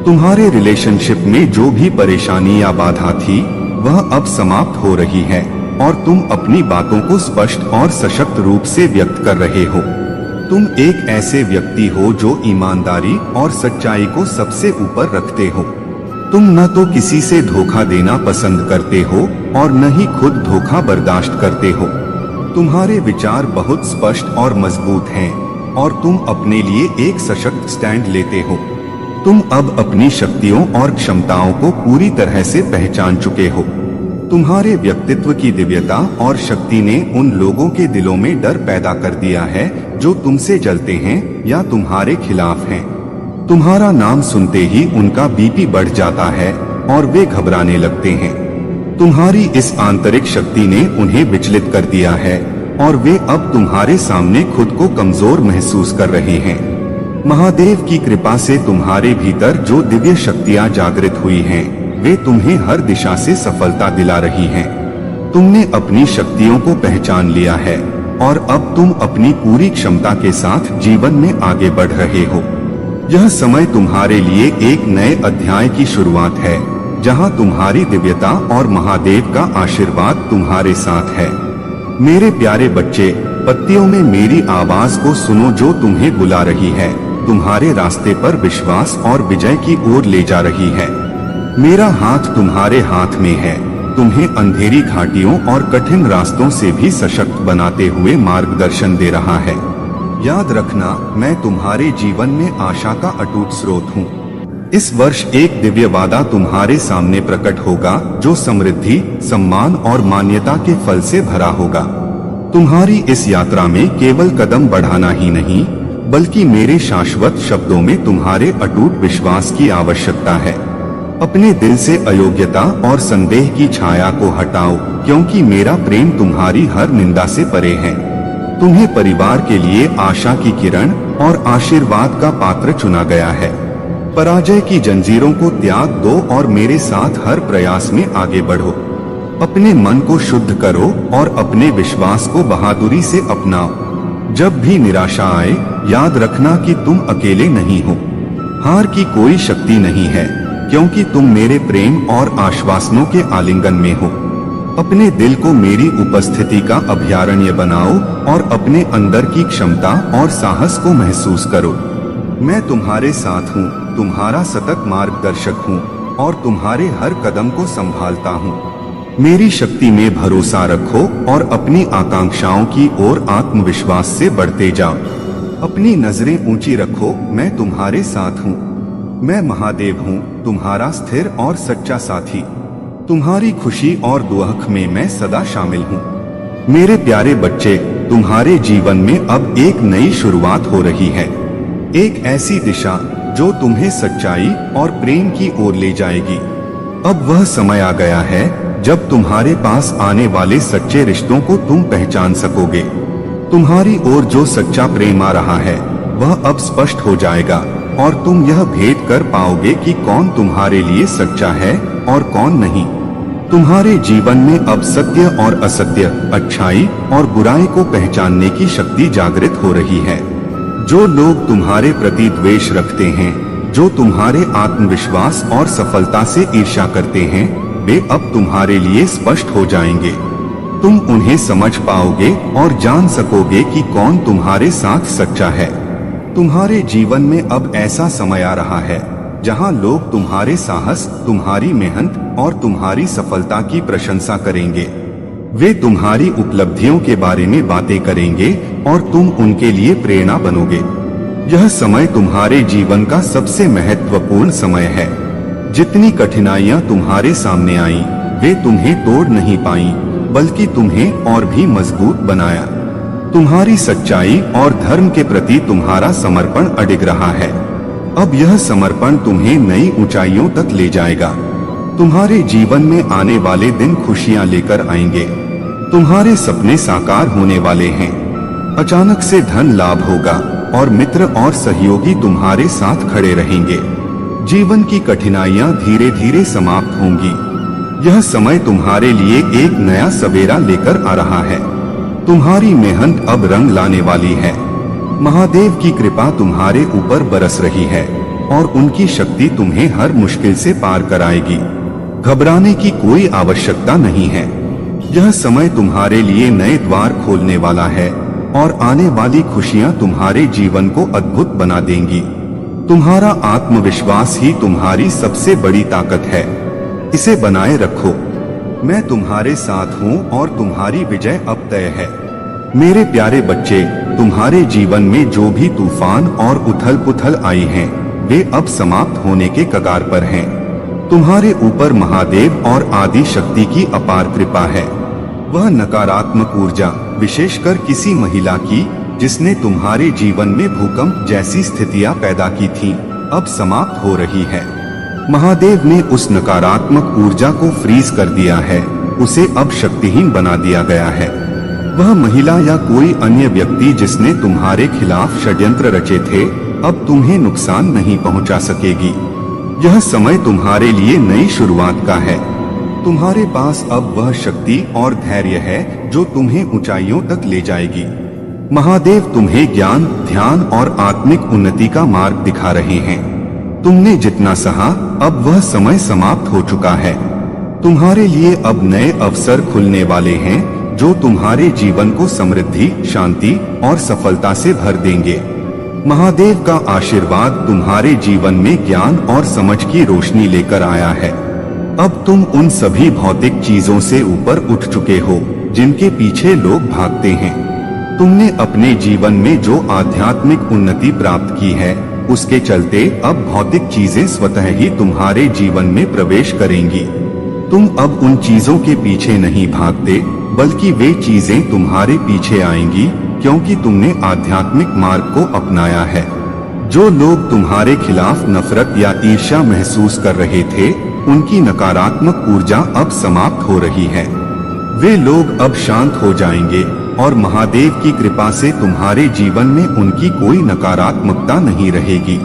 तुम्हारे रिलेशनशिप में जो भी परेशानी या बाधा थी, वह अब समाप्त हो रही है और तुम अपनी बातों को स्पष्ट और सशक्त रूप से व्यक्त कर रहे हो। तुम एक ऐसे व्यक्ति हो जो ईमानदारी और सच्चाई को सबसे ऊपर रखते हो। तुम न तो किसी से धोखा देना पसंद करते हो और न ही खुद धोखा बर्दाश्त करते हो। तुम्हारे विचार बहुत स्पष्ट और मजबूत हैं और तुम अपने लिए एक सशक्त स्टैंड लेते हो। तुम अब अपनी शक्तियों और क्षमताओं को पूरी तरह से पहचान चुके हो। तुम्हारे व्यक्तित्व की दिव्यता और शक्ति ने उन लोगों के दिलों में डर पैदा कर दिया है जो तुमसे जलते हैं या तुम्हारे खिलाफ हैं। तुम्हारा नाम सुनते ही उनका बीपी बढ़ जाता है और वे घबराने लगते हैं। तुम्हारी इस आंतरिक शक्ति ने उन्हें विचलित कर दिया है और वे अब तुम्हारे सामने खुद को कमजोर महसूस कर रहे हैं। महादेव की कृपा से तुम्हारे भीतर जो दिव्य शक्तियां जागृत हुई हैं, वे तुम्हें हर दिशा से सफलता दिला रही हैं। तुमने अपनी शक्तियों को पहचान लिया है और अब तुम अपनी पूरी क्षमता के साथ जीवन में आगे बढ़ रहे हो। यह समय तुम्हारे लिए एक नए अध्याय की शुरुआत है, जहां तुम्हारी दिव्यता और महादेव का आशीर्वाद तुम्हारे साथ है। मेरे प्यारे बच्चे, पत्तियों में मेरी आवाज को सुनो जो तुम्हें बुला रही है, तुम्हारे रास्ते पर विश्वास और विजय की ओर ले जा रही है। मेरा हाथ तुम्हारे हाथ में है, तुम्हें अंधेरी घाटियों और कठिन रास्तों से भी सशक्त बनाते हुए मार्गदर्शन दे रहा है। याद रखना, मैं तुम्हारे जीवन में आशा का अटूट स्रोत हूँ। इस वर्ष एक दिव्य वादा तुम्हारे सामने प्रकट होगा जो समृद्धि, सम्मान और मान्यता के फल से भरा होगा। तुम्हारी इस यात्रा में केवल कदम बढ़ाना ही नहीं, बल्कि मेरे शाश्वत शब्दों में तुम्हारे अटूट विश्वास की आवश्यकता है। अपने दिल से अयोग्यता और संदेह की छाया को हटाओ, क्योंकि मेरा प्रेम तुम्हारी हर निंदा से परे है। तुम्हें परिवार के लिए आशा की किरण और आशीर्वाद का पात्र चुना गया है। पराजय की जंजीरों को त्याग दो और मेरे साथ हर प्रयास में आगे बढ़ो। अपने मन को शुद्ध करो और अपने विश्वास को बहादुरी से अपनाओ। जब भी निराशा आए, याद रखना कि तुम अकेले नहीं हो। हार की कोई शक्ति नहीं है, क्योंकि तुम मेरे प्रेम और आश्वासनों के आलिंगन में हो। अपने दिल को मेरी उपस्थिति का अभयारण्य बनाओ और अपने अंदर की क्षमता और साहस को महसूस करो। मैं तुम्हारे साथ हूँ, तुम्हारा सतत मार्गदर्शक हूँ और तुम्हारे हर कदम को संभालता हूँ। मेरी शक्ति में भरोसा रखो और अपनी आकांक्षाओं की ओर आत्मविश्वास से बढ़ते जाओ। अपनी नजरें ऊंची रखो, मैं तुम्हारे साथ हूँ। मैं महादेव हूँ, तुम्हारा स्थिर और सच्चा साथी। तुम्हारी खुशी और दुख में मैं सदा शामिल हूँ। मेरे प्यारे बच्चे, तुम्हारे जीवन में अब एक नई शुरुआत हो रही है। एक ऐसी दिशा जो तुम्हें सच्चाई और प्रेम की ओर ले जाएगी। अब वह समय आ गया है जब तुम्हारे पास आने वाले सच्चे रिश्तों को तुम पहचान सकोगे। तुम्हारी ओर जो सच्चा प्रेम आ रहा है वह अब स्पष्ट हो जाएगा और तुम यह भेद कर पाओगे कि कौन तुम्हारे लिए सच्चा है और कौन नहीं। तुम्हारे जीवन में अब सत्य और असत्य, अच्छाई और बुराई को पहचानने की शक्ति जागृत हो रही है। जो लोग तुम्हारे प्रति द्वेष रखते हैं, जो तुम्हारे आत्मविश्वास और सफलता से ईर्ष्या करते हैं, वे अब तुम्हारे लिए स्पष्ट हो जाएंगे। तुम उन्हें समझ पाओगे और जान सकोगे कि कौन तुम्हारे साथ सच्चा है। तुम्हारे जीवन में अब ऐसा समय आ रहा है जहां लोग तुम्हारे साहस, तुम्हारी मेहनत और तुम्हारी सफलता की प्रशंसा करेंगे। वे तुम्हारी उपलब्धियों के बारे में बातें करेंगे और तुम उनके लिए प्रेरणा बनोगे। यह समय तुम्हारे जीवन का सबसे महत्वपूर्ण समय है। जितनी कठिनाइयां तुम्हारे सामने आईं, वे तुम्हें तोड़ नहीं पाईं, बल्कि तुम्हें और भी मजबूत बनाया। तुम्हारी सच्चाई और धर्म के प्रति तुम्हारा समर्पण अडिग रहा है। अब यह समर्पण तुम्हें नई ऊंचाइयों तक ले जाएगा। तुम्हारे जीवन में आने वाले दिन खुशियां लेकर आएंगे। तुम्हारे सपने साकार होने वाले हैं। अचानक से धन लाभ होगा और मित्र और सहयोगी तुम्हारे साथ खड़े रहेंगे। जीवन की कठिनाइयां धीरे धीरे समाप्त होंगी। यह समय तुम्हारे लिए एक नया सवेरा लेकर आ रहा है। तुम्हारी मेहनत अब रंग लाने वाली है। महादेव की कृपा तुम्हारे ऊपर बरस रही है और उनकी शक्ति तुम्हें हर मुश्किल से पार कराएगी। घबराने की कोई आवश्यकता नहीं है। यह समय तुम्हारे लिए नए द्वार खोलने वाला है और आने वाली खुशियां तुम्हारे जीवन को अद्भुत बना देंगी। तुम्हारा आत्मविश्वास ही तुम्हारी सबसे बड़ी ताकत है। इसे बनाए रखो। मैं तुम्हारे साथ हूँ और तुम्हारी विजय अब तय है। मेरे प्यारे बच्चे, तुम्हारे जीवन में जो भी तूफान और उथल पुथल आई हैं, वे अब समाप्त होने के कगार पर हैं। तुम्हारे ऊपर महादेव और आदि शक्ति की अपार कृपा है। वह नकारात्मक ऊर्जा, विशेषकर किसी महिला की जिसने तुम्हारे जीवन में भूकंप जैसी स्थितियां पैदा की थीं, अब समाप्त हो रही है। महादेव ने उस नकारात्मक ऊर्जा को फ्रीज कर दिया है। उसे अब शक्तिहीन बना दिया गया है। वह महिला या कोई अन्य व्यक्ति जिसने तुम्हारे खिलाफ षड्यंत्र रचे थे, अब तुम्हें नुकसान नहीं पहुंचा सकेगी। यह समय तुम्हारे लिए नई शुरुआत का है। तुम्हारे पास अब वह शक्ति और धैर्य है जो तुम्हें ऊंचाइयों तक ले जाएगी। महादेव तुम्हें ज्ञान, ध्यान और आत्मिक उन्नति का मार्ग दिखा रहे हैं। तुमने जितना सहा, अब वह समय समाप्त हो चुका है। तुम्हारे लिए अब नए अवसर खुलने वाले हैं जो तुम्हारे जीवन को समृद्धि, शांति और सफलता से भर देंगे। महादेव का आशीर्वाद तुम्हारे जीवन में ज्ञान और समझ की रोशनी लेकर आया है। अब तुम उन सभी भौतिक चीजों से ऊपर उठ चुके हो जिनके पीछे लोग भागते हैं। तुमने अपने जीवन में जो आध्यात्मिक उन्नति प्राप्त की है, उसके चलते अब भौतिक चीजें स्वतः ही तुम्हारे जीवन में प्रवेश करेंगी। तुम अब उन चीजों के पीछे नहीं भागते, बल्कि वे चीजें तुम्हारे पीछे आएंगी, क्योंकि तुमने आध्यात्मिक मार्ग को अपनाया है। जो लोग तुम्हारे खिलाफ नफरत या ईर्ष्या महसूस कर रहे थे, उनकी नकारात्मक ऊर्जा अब समाप्त हो रही है। वे लोग अब शांत हो जाएंगे और महादेव की कृपा से तुम्हारे जीवन में उनकी कोई नकारात्मकता नहीं रहेगी।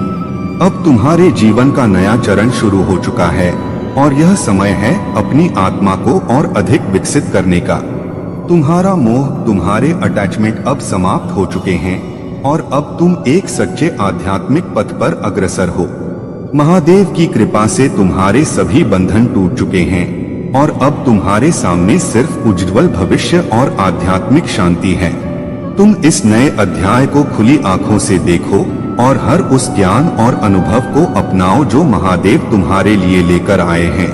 अब तुम्हारे जीवन का नया चरण शुरू हो चुका है और यह समय है अपनी आत्मा को और अधिक विकसित करने का। तुम्हारा मोह, तुम्हारे अटैचमेंट अब समाप्त हो चुके हैं और अब तुम एक सच्चे आध्यात्मिक पथ पर अग्रसर हो। महादेव की कृपा से तुम्हारे सभी बंधन टूट चुके हैं और अब तुम्हारे सामने सिर्फ उज्जवल भविष्य और आध्यात्मिक शांति है। तुम इस नए अध्याय को खुली आंखों से देखो और हर उस ज्ञान और अनुभव को अपनाओ जो महादेव तुम्हारे लिए लेकर आए हैं।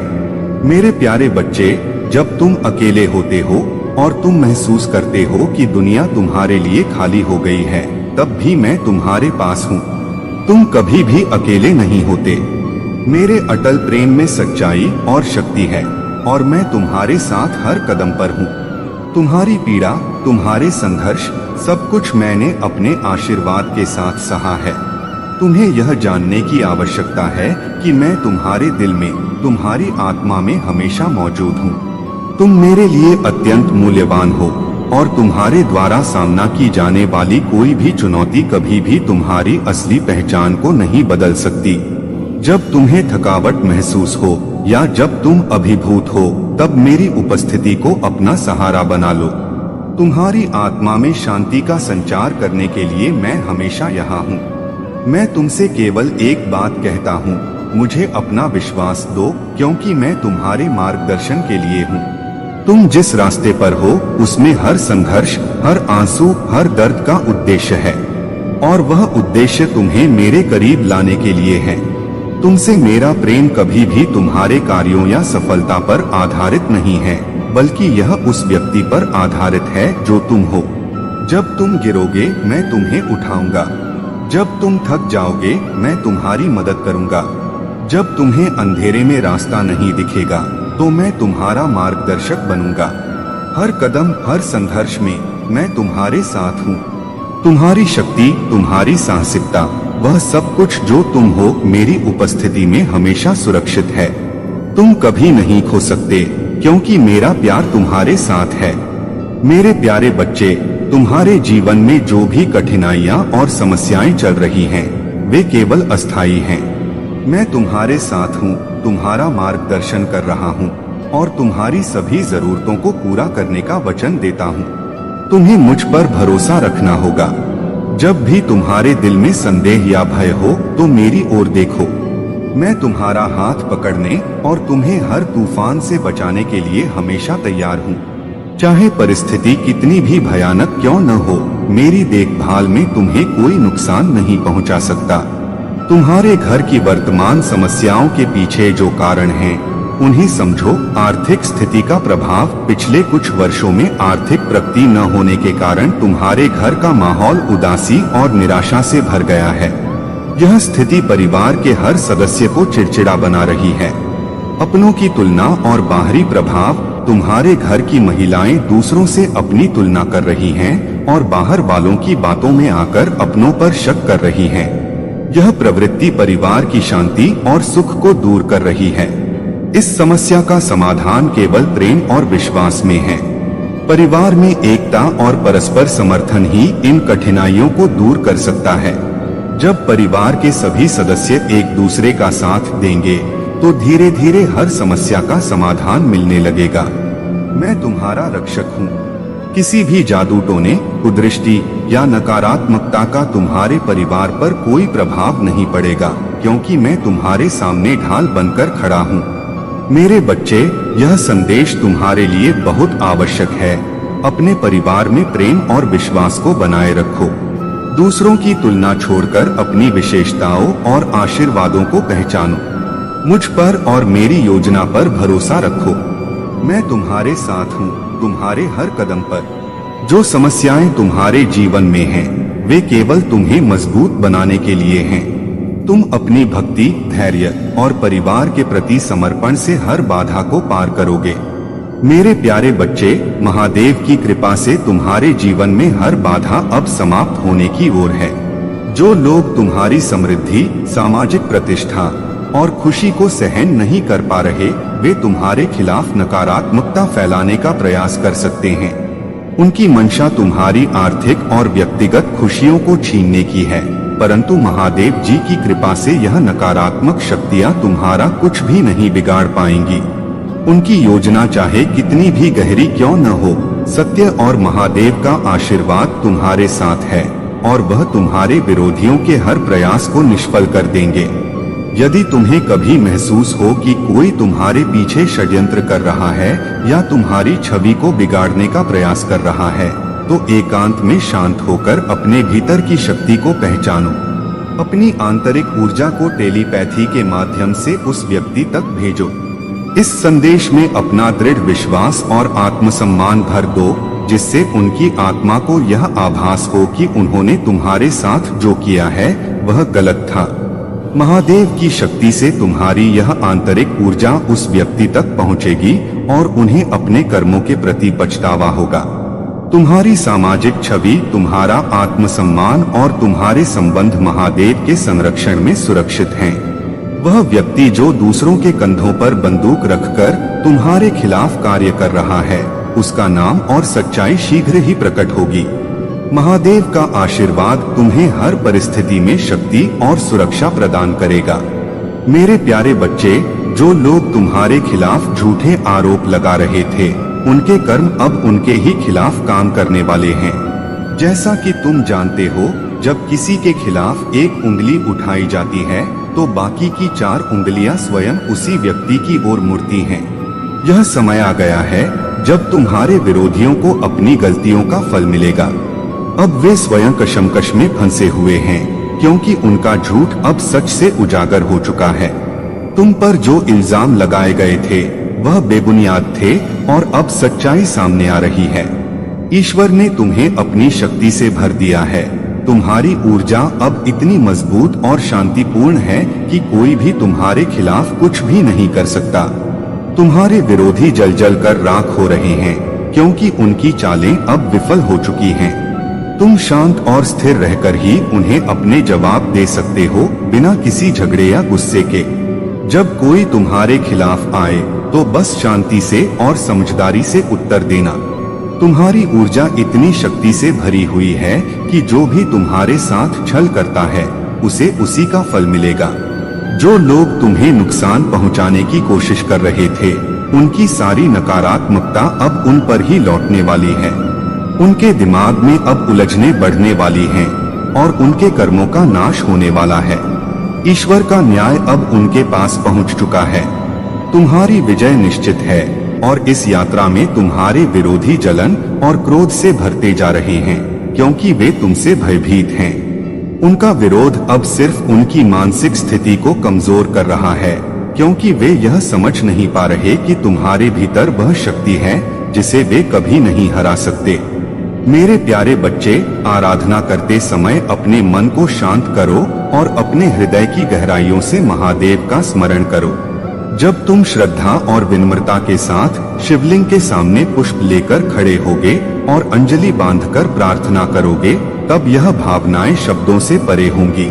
मेरे प्यारे बच्चे, जब तुम अकेले होते हो और तुम महसूस करते हो कि दुनिया तुम्हारे लिए खाली हो गई है, तब भी मैं तुम्हारे पास हूँ। तुम कभी भी अकेले नहीं होते। मेरे अटल प्रेम में सच्चाई और शक्ति है और मैं तुम्हारे साथ हर कदम पर हूँ। तुम्हारी पीड़ा, तुम्हारे संघर्ष, सब कुछ मैंने अपने आशीर्वाद के साथ सहा है। तुम्हें यह जानने की आवश्यकता है कि मैं तुम्हारे दिल में, तुम्हारी आत्मा में हमेशा मौजूद हूँ। तुम मेरे लिए अत्यंत मूल्यवान हो और तुम्हारे द्वारा सामना की जाने वाली कोई भी चुनौती कभी भी तुम्हारी असली पहचान को नहीं बदल सकती। जब तुम्हें थकावट महसूस हो या जब तुम अभिभूत हो, तब मेरी उपस्थिति को अपना सहारा बना लो। तुम्हारी आत्मा में शांति का संचार करने के लिए मैं हमेशा यहाँ हूँ। मैं तुमसे केवल एक बात कहता हूँ, मुझे अपना विश्वास दो, क्योंकि मैं तुम्हारे मार्गदर्शन के लिए हूँ। तुम जिस रास्ते पर हो उसमें हर संघर्ष, हर आंसू, हर दर्द का उद्देश्य है और वह उद्देश्य तुम्हें मेरे करीब लाने के लिए है। तुमसे मेरा प्रेम कभी भी तुम्हारे कार्यों या सफलता पर आधारित नहीं है, बल्कि यह उस व्यक्ति पर आधारित है जो तुम हो। जब तुम गिरोगे मैं तुम्हें उठाऊंगा। जब तुम थक जाओगे मैं तुम्हारी मदद करूंगा। जब तुम्हें अंधेरे में रास्ता नहीं दिखेगा तो मैं तुम्हारा मार्गदर्शक बनूंगा। हर कदम, हर संघर्ष में मैं तुम्हारे साथ हूँ। तुम्हारी शक्ति, तुम्हारी साहसिकता, वह सब कुछ जो तुम हो मेरी उपस्थिति में हमेशा सुरक्षित है। तुम कभी नहीं खो सकते, क्योंकि मेरा प्यार तुम्हारे साथ है। मेरे प्यारे बच्चे, तुम्हारे जीवन में जो भी कठिनाइयाँ और समस्याएं चल रही हैं, वे केवल अस्थायी हैं। मैं तुम्हारे साथ हूँ, तुम्हारा मार्गदर्शन कर रहा हूँ और तुम्हारी सभी जरूरतों को पूरा करने का वचन देता हूँ। तुम्हें मुझ पर भरोसा रखना होगा। जब भी तुम्हारे दिल में संदेह या भय हो तो मेरी ओर देखो। मैं तुम्हारा हाथ पकड़ने और तुम्हें हर तूफान से बचाने के लिए हमेशा तैयार हूँ। चाहे परिस्थिति कितनी भी भयानक क्यों न हो, मेरी देखभाल में तुम्हें कोई नुकसान नहीं पहुँचा सकता। तुम्हारे घर की वर्तमान समस्याओं के पीछे जो कारण हैं, उन्हें समझो। आर्थिक स्थिति का प्रभाव, पिछले कुछ वर्षों में आर्थिक प्रगति न होने के कारण तुम्हारे घर का माहौल उदासी और निराशा से भर गया है। यह स्थिति परिवार के हर सदस्य को चिड़चिड़ा बना रही है। अपनों की तुलना और बाहरी प्रभाव, तुम्हारे घर की महिलाएं दूसरों से अपनी तुलना कर रही हैं और बाहर वालों की बातों में आकर अपनों पर शक कर रही हैं। यह प्रवृत्ति परिवार की शांति और सुख को दूर कर रही है। इस समस्या का समाधान केवल प्रेम और विश्वास में है। परिवार में एकता और परस्पर समर्थन ही इन कठिनाइयों को दूर कर सकता है। जब परिवार के सभी सदस्य एक दूसरे का साथ देंगे तो धीरे धीरे हर समस्या का समाधान मिलने लगेगा। मैं तुम्हारा रक्षक हूँ। किसी भी जादू टोने, कुदृष्टि या नकारात्मकता का तुम्हारे परिवार पर कोई प्रभाव नहीं पड़ेगा, क्योंकि मैं तुम्हारे सामने ढाल बनकर खड़ा हूँ। मेरे बच्चे, यह संदेश तुम्हारे लिए बहुत आवश्यक है। अपने परिवार में प्रेम और विश्वास को बनाए रखो। दूसरों की तुलना छोड़कर अपनी विशेषताओं और आशीर्वादों को पहचानो। मुझ पर और मेरी योजना पर भरोसा रखो। मैं तुम्हारे साथ हूँ, तुम्हारे हर कदम पर। जो समस्याएं तुम्हारे जीवन में हैं, वे केवल तुम्हें मजबूत बनाने के लिए हैं। तुम अपनी भक्ति, धैर्य और परिवार के प्रति समर्पण से हर बाधा को पार करोगे। मेरे प्यारे बच्चे, महादेव की कृपा से तुम्हारे जीवन में हर बाधा अब समाप्त होने की ओर है। जो लोग तुम्हारी समृद्धि, सामाजिक प्रतिष्ठा और खुशी को सहन नहीं कर पा रहे, वे तुम्हारे खिलाफ नकारात्मकता फैलाने का प्रयास कर सकते हैं। उनकी मंशा तुम्हारी आर्थिक और व्यक्तिगत खुशियों को छीनने की है। परंतु महादेव जी की कृपा से यह नकारात्मक शक्तियां तुम्हारा कुछ भी नहीं बिगाड़ पाएंगी। उनकी योजना चाहे कितनी भी गहरी क्यों न हो, सत्य और महादेव का आशीर्वाद तुम्हारे साथ है और वह तुम्हारे विरोधियों के हर प्रयास को निष्फल कर देंगे। यदि तुम्हें कभी महसूस हो कि कोई तुम्हारे पीछे षड्यंत्र कर रहा है या तुम्हारी छवि को बिगाड़ने का प्रयास कर रहा है, तो एकांत में शांत होकर अपने भीतर की शक्ति को पहचानो। अपनी आंतरिक ऊर्जा को टेलीपैथी के माध्यम से उस व्यक्ति तक भेजो। इस संदेश में अपना दृढ़ विश्वास और आत्मसम्मान भर दो, जिससे उनकी आत्मा को यह आभास हो कि उन्होंने तुम्हारे साथ जो किया है वह गलत था। महादेव की शक्ति से तुम्हारी यह आंतरिक ऊर्जा उस व्यक्ति तक पहुंचेगी और उन्हें अपने कर्मों के प्रति पछतावा होगा। तुम्हारी सामाजिक छवि, तुम्हारा आत्मसम्मान और तुम्हारे संबंध महादेव के संरक्षण में सुरक्षित हैं। वह व्यक्ति जो दूसरों के कंधों पर बंदूक रखकर तुम्हारे खिलाफ कार्य कर रहा है, उसका नाम और सच्चाई शीघ्र ही प्रकट होगी। महादेव का आशीर्वाद तुम्हें हर परिस्थिति में शक्ति और सुरक्षा प्रदान करेगा। मेरे प्यारे बच्चे, जो लोग तुम्हारे खिलाफ झूठे आरोप लगा रहे थे, उनके कर्म अब उनके ही खिलाफ काम करने वाले हैं। जैसा कि तुम जानते हो, जब किसी के खिलाफ एक उंगली उठाई जाती है तो बाकी की 4 उंगलियां स्वयं उसी व्यक्ति की ओर मुड़ती हैं। यह समय आ गया है जब तुम्हारे विरोधियों को अपनी गलतियों का फल मिलेगा। अब वे स्वयं कशमकश में फंसे हुए हैं, क्योंकि उनका झूठ अब सच से उजागर हो चुका है। तुम पर जो इल्जाम लगाए गए थे वह बेबुनियाद थे और अब सच्चाई सामने आ रही है। ईश्वर ने तुम्हें अपनी शक्ति से भर दिया है। तुम्हारी ऊर्जा अब इतनी मजबूत और शांतिपूर्ण है कि कोई भी तुम्हारे खिलाफ कुछ भी नहीं कर सकता। तुम्हारे विरोधी जल जल कर राख हो रहे हैं, क्योंकि उनकी चालें अब विफल हो चुकी हैं। तुम शांत और स्थिर रहकर ही उन्हें अपने जवाब दे सकते हो, बिना किसी झगड़े या गुस्से के। जब कोई तुम्हारे खिलाफ आए तो बस शांति से और समझदारी से उत्तर देना। तुम्हारी ऊर्जा इतनी शक्ति से भरी हुई है कि जो भी तुम्हारे साथ छल करता है उसे उसी का फल मिलेगा। जो लोग तुम्हें नुकसान पहुंचाने की कोशिश कर रहे थे, उनकी सारी नकारात्मकता अब उन पर ही लौटने वाली है। उनके दिमाग में अब उलझने बढ़ने वाली हैं और उनके कर्मों का नाश होने वाला है। ईश्वर का न्याय अब उनके पास पहुंच चुका है। तुम्हारी विजय निश्चित है और इस यात्रा में तुम्हारे विरोधी जलन और क्रोध से भरते जा रहे हैं, क्योंकि वे तुमसे भयभीत हैं। उनका विरोध अब सिर्फ उनकी मानसिक स्थिति को कमजोर कर रहा है, क्योंकि वे यह समझ नहीं पा रहे कि तुम्हारे भीतर वह शक्ति है जिसे वे कभी नहीं हरा सकते। मेरे प्यारे बच्चे, आराधना करते समय अपने मन को शांत करो और अपने हृदय की गहराइयों से महादेव का स्मरण करो। जब तुम श्रद्धा और विनम्रता के साथ शिवलिंग के सामने पुष्प लेकर खड़े होगे और अंजलि बांधकर प्रार्थना करोगे, तब यह भावनाएं शब्दों से परे होंगी।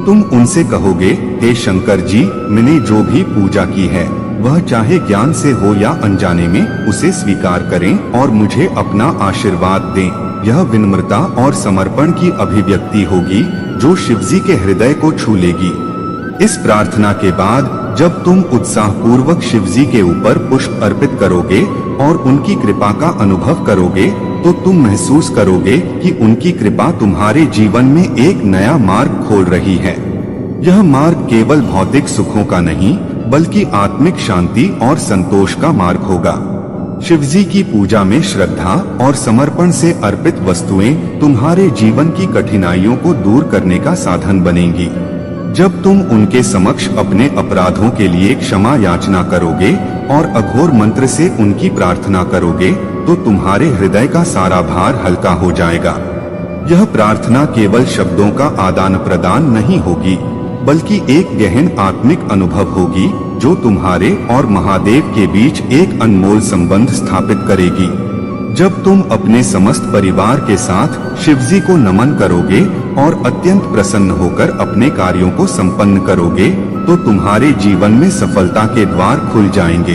तुम उनसे कहोगे, हे शंकर जी, मैंने जो भी पूजा की है वह चाहे ज्ञान से हो या अनजाने में, उसे स्वीकार करें और मुझे अपना आशीर्वाद दें। यह विनम्रता और समर्पण की अभिव्यक्ति होगी जो शिवजी के हृदय को छू लेगी। इस प्रार्थना के बाद जब तुम उत्साहपूर्वक शिवजी के ऊपर पुष्प अर्पित करोगे और उनकी कृपा का अनुभव करोगे, तो तुम महसूस करोगे कि उनकी कृपा तुम्हारे जीवन में एक नया मार्ग खोल रही है। यह मार्ग केवल भौतिक सुखों का नहीं, बल्कि आत्मिक शांति और संतोष का मार्ग होगा। शिवजी की पूजा में श्रद्धा और समर्पण से अर्पित वस्तुएं तुम्हारे जीवन की कठिनाइयों को दूर करने का साधन बनेंगी। जब तुम उनके समक्ष अपने अपराधों के लिए क्षमा याचना करोगे और अघोर मंत्र से उनकी प्रार्थना करोगे, तो तुम्हारे हृदय का सारा भार हल्का हो जाएगा। यह प्रार्थना केवल शब्दों का आदान प्रदान नहीं होगी, बल्कि एक गहन आत्मिक अनुभव होगी जो तुम्हारे और महादेव के बीच एक अनमोल संबंध स्थापित करेगी। जब तुम अपने समस्त परिवार के साथ शिवजी को नमन करोगे और अत्यंत प्रसन्न होकर अपने कार्यों को संपन्न करोगे, तो तुम्हारे जीवन में सफलता के द्वार खुल जाएंगे।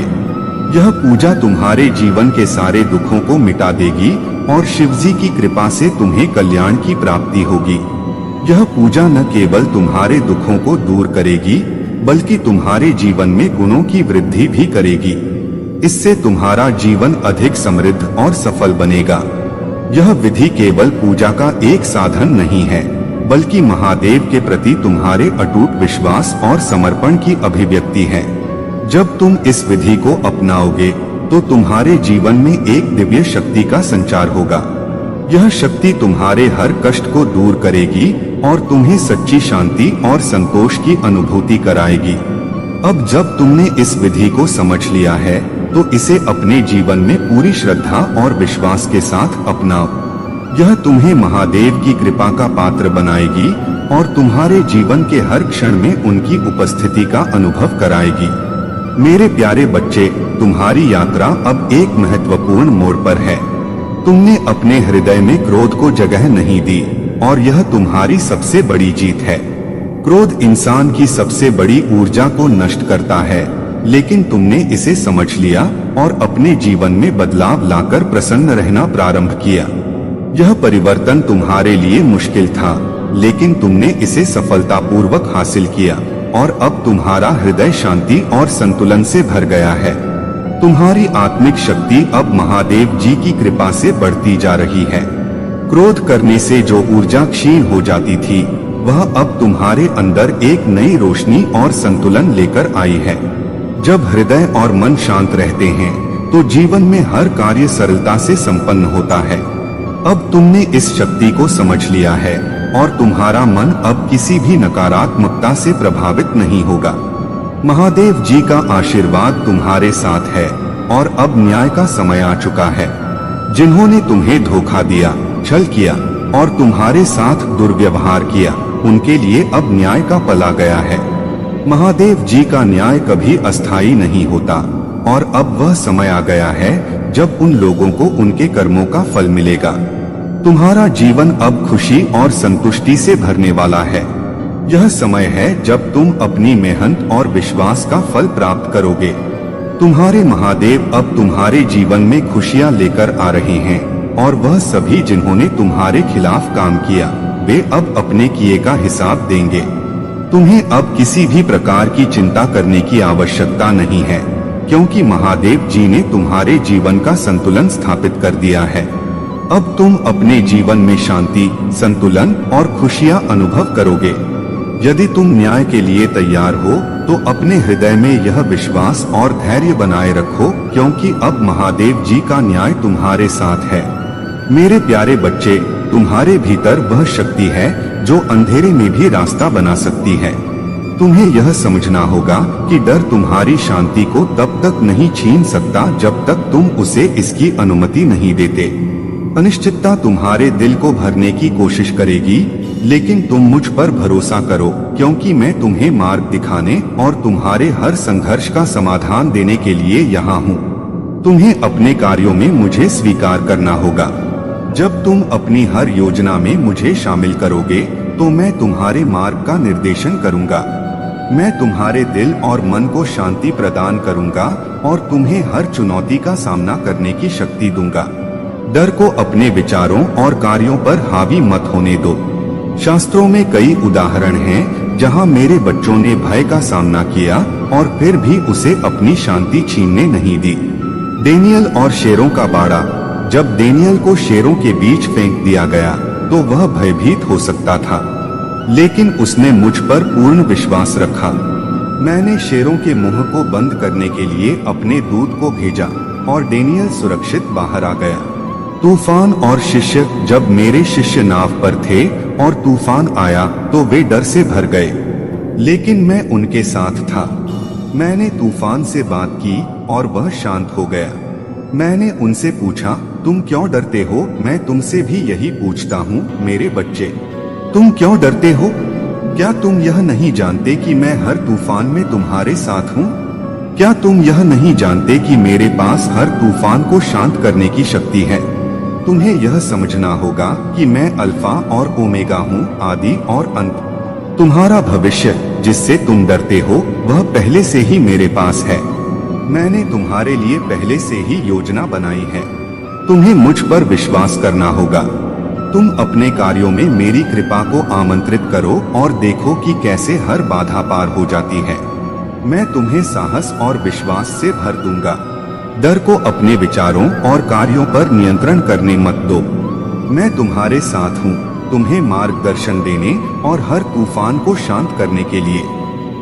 यह पूजा तुम्हारे जीवन के सारे दुखों को मिटा देगी और शिवजी की कृपा से तुम्हें कल्याण की प्राप्ति होगी। यह पूजा न केवल तुम्हारे दुखों को दूर करेगी बल्कि तुम्हारे जीवन में गुणों की वृद्धि भी करेगी। इससे तुम्हारा जीवन अधिक समृद्ध और सफल बनेगा। यह विधि केवल पूजा का एक साधन नहीं है बल्कि महादेव के प्रति तुम्हारे अटूट विश्वास और समर्पण की अभिव्यक्ति है। जब तुम इस विधि को अपनाओगे तो तुम्हारे जीवन में एक दिव्य शक्ति का संचार होगा। यह शक्ति तुम्हारे हर कष्ट को दूर करेगी और तुम्हें सच्ची शांति और संतोष की अनुभूति कराएगी। अब जब तुमने इस विधि को समझ लिया है तो इसे अपने जीवन में पूरी श्रद्धा और विश्वास के साथ अपनाओ। यह तुम्हें महादेव की कृपा का पात्र बनाएगी और तुम्हारे जीवन के हर क्षण में उनकी उपस्थिति का अनुभव कराएगी। मेरे प्यारे बच्चे, तुम्हारी यात्रा अब एक महत्वपूर्ण मोड़ पर है। तुमने अपने हृदय में क्रोध को जगह नहीं दी और यह तुम्हारी सबसे बड़ी जीत है। क्रोध इंसान की सबसे बड़ी ऊर्जा को नष्ट करता है, लेकिन तुमने इसे समझ लिया और अपने जीवन में बदलाव लाकर प्रसन्न रहना प्रारंभ किया। यह परिवर्तन तुम्हारे लिए मुश्किल था, लेकिन तुमने इसे सफलतापूर्वक हासिल किया और अब तुम्हारा हृदय शांति और संतुलन से भर गया है। तुम्हारी आत्मिक शक्ति अब महादेव जी की कृपा से बढ़ती जा रही है। क्रोध करने से जो ऊर्जा क्षीण हो जाती थी, वह अब तुम्हारे अंदर एक नई रोशनी और संतुलन लेकर आई है। जब हृदय और मन शांत रहते हैं तो जीवन में हर कार्य सरलता से संपन्न होता है। अब तुमने इस शक्ति को समझ लिया है और तुम्हारा मन अब किसी भी नकारात्मकता से प्रभावित नहीं होगा। महादेव जी का आशीर्वाद तुम्हारे साथ है और अब न्याय का समय आ चुका है। जिन्होंने तुम्हें धोखा दिया, छल किया और तुम्हारे साथ दुर्व्यवहार किया, उनके लिए अब न्याय का पल आ गया है। महादेव जी का न्याय कभी अस्थायी नहीं होता और अब वह समय आ गया है जब उन लोगों को उनके कर्मों का फल मिलेगा। तुम्हारा जीवन अब खुशी और संतुष्टि से भरने वाला है। यह समय है जब तुम अपनी मेहनत और विश्वास का फल प्राप्त करोगे। तुम्हारे महादेव अब तुम्हारे जीवन में खुशियां लेकर आ रहे हैं और वह सभी जिन्होंने तुम्हारे खिलाफ काम किया, वे अब अपने किए का हिसाब देंगे। तुम्हें अब किसी भी प्रकार की चिंता करने की आवश्यकता नहीं है, क्योंकि महादेव जी ने तुम्हारे जीवन का संतुलन स्थापित कर दिया है। अब तुम अपने जीवन में शांति, संतुलन और खुशियां अनुभव करोगे। यदि तुम न्याय के लिए तैयार हो तो अपने हृदय में यह विश्वास और धैर्य बनाए रखो, क्योंकि अब महादेव जी का न्याय तुम्हारे साथ है। मेरे प्यारे बच्चे, तुम्हारे भीतर वह शक्ति है जो अंधेरे में भी रास्ता बना सकती है। तुम्हें यह समझना होगा कि डर तुम्हारी शांति को तब तक नहीं छीन सकता जब तक तुम उसे इसकी अनुमति नहीं देते। अनिश्चितता तुम्हारे दिल को भरने की कोशिश करेगी, लेकिन तुम मुझ पर भरोसा करो, क्योंकि मैं तुम्हें मार्ग दिखाने और तुम्हारे हर संघर्ष का समाधान देने के लिए यहाँ हूँ। तुम्हें अपने कार्यों में मुझे स्वीकार करना होगा। जब तुम अपनी हर योजना में मुझे शामिल करोगे तो मैं तुम्हारे मार्ग का निर्देशन करूंगा। मैं तुम्हारे दिल और मन को शांति प्रदान करूंगा और तुम्हें हर चुनौती का सामना करने की शक्ति दूंगा। डर को अपने विचारों और कार्यों पर हावी मत होने दो। शास्त्रों में कई उदाहरण हैं जहां मेरे बच्चों ने भय का सामना किया और फिर भी उसे अपनी शांति छीनने नहीं दी। डेनियल और शेरों का बाड़ा। जब डेनियल को शेरों के बीच फेंक दिया गया तो वह भयभीत हो सकता था, लेकिन उसने मुझ पर पूर्ण विश्वास रखा। मैंने शेरों के मुंह को बंद करने के लिए अपने दूत को भेजा और डेनियल सुरक्षित बाहर आ गया। तूफान और शिष्य। जब मेरे शिष्य नाव पर थे और तूफान आया तो वे डर से भर गए, लेकिन मैं उनके साथ था। मैंने तूफान से बात की और वह शांत हो गया। मैंने उनसे पूछा, तुम क्यों डरते हो? मैं तुमसे भी यही पूछता हूँ मेरे बच्चे, तुम क्यों डरते हो? क्या तुम यह नहीं जानते कि मैं हर तूफान में तुम्हारे साथ हूँ? क्या तुम यह नहीं जानते कि मेरे पास हर तूफान को शांत करने की शक्ति है? तुम्हें यह समझना होगा कि मैं अल्फा और ओमेगा हूँ, आदि और अंत। तुम्हारा भविष्य जिससे तुम डरते हो वह पहले से ही मेरे पास है। मैंने तुम्हारे लिए पहले से ही योजना बनाई है। तुम्हें मुझ पर विश्वास करना होगा। तुम अपने कार्यों में मेरी कृपा को आमंत्रित करो और देखो कि कैसे हर बाधा पार हो जाती है। मैं तुम्हें साहस और विश्वास से भर दूंगा। डर को अपने विचारों और कार्यों पर नियंत्रण करने मत दो। मैं तुम्हारे साथ हूँ, तुम्हें मार्गदर्शन देने और हर तूफान को शांत करने के लिए।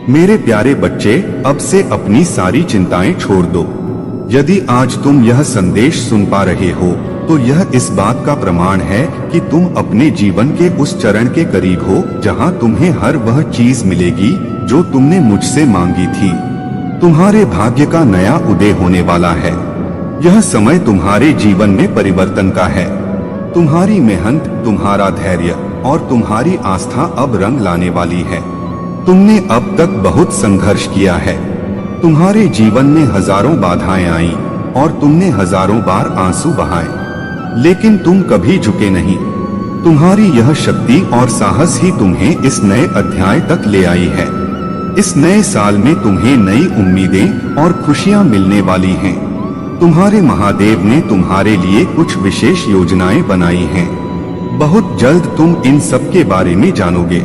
मेरे प्यारे बच्चे, अब से अपनी सारी चिंताएं छोड़ दो। यदि आज तुम यह संदेश सुन पा रहे हो तो यह इस बात का प्रमाण है कि तुम अपने जीवन के उस चरण के करीब हो जहां तुम्हें हर वह चीज मिलेगी जो तुमने मुझसे मांगी थी। तुम्हारे भाग्य का नया उदय होने वाला है। यह समय तुम्हारे जीवन में परिवर्तन का है। तुम्हारी मेहनत, तुम्हारा धैर्य और तुम्हारी आस्था अब रंग लाने वाली है। तुमने अब तक बहुत संघर्ष किया है। तुम्हारे जीवन में हजारों बाधाएं आईं और तुमने हजारों बार आंसू बहाए, लेकिन तुम कभी झुके नहीं। तुम्हारी यह शक्ति और साहस ही तुम्हें इस नए अध्याय तक ले आई है। इस नए साल में तुम्हें नई उम्मीदें और खुशियां मिलने वाली हैं। तुम्हारे महादेव ने तुम्हारे लिए कुछ विशेष योजनाएं बनाई हैं। बहुत जल्द तुम इन सब के बारे में जानोगे।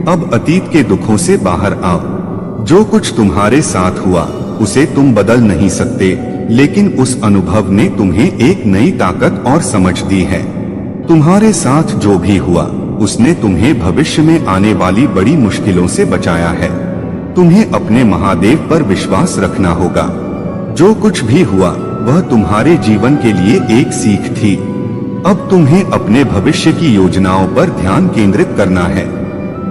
अब अतीत के दुखों से बाहर आओ। जो कुछ तुम्हारे साथ हुआ उसे तुम बदल नहीं सकते, लेकिन उस अनुभव ने तुम्हें एक नई ताकत और समझ दी है। तुम्हारे साथ जो भी हुआ उसने तुम्हें भविष्य में आने वाली बड़ी मुश्किलों से बचाया है। तुम्हें अपने महादेव पर विश्वास रखना होगा। जो कुछ भी हुआ वह तुम्हारे जीवन के लिए एक सीख थी। अब तुम्हें अपने भविष्य की योजनाओं पर ध्यान केंद्रित करना है।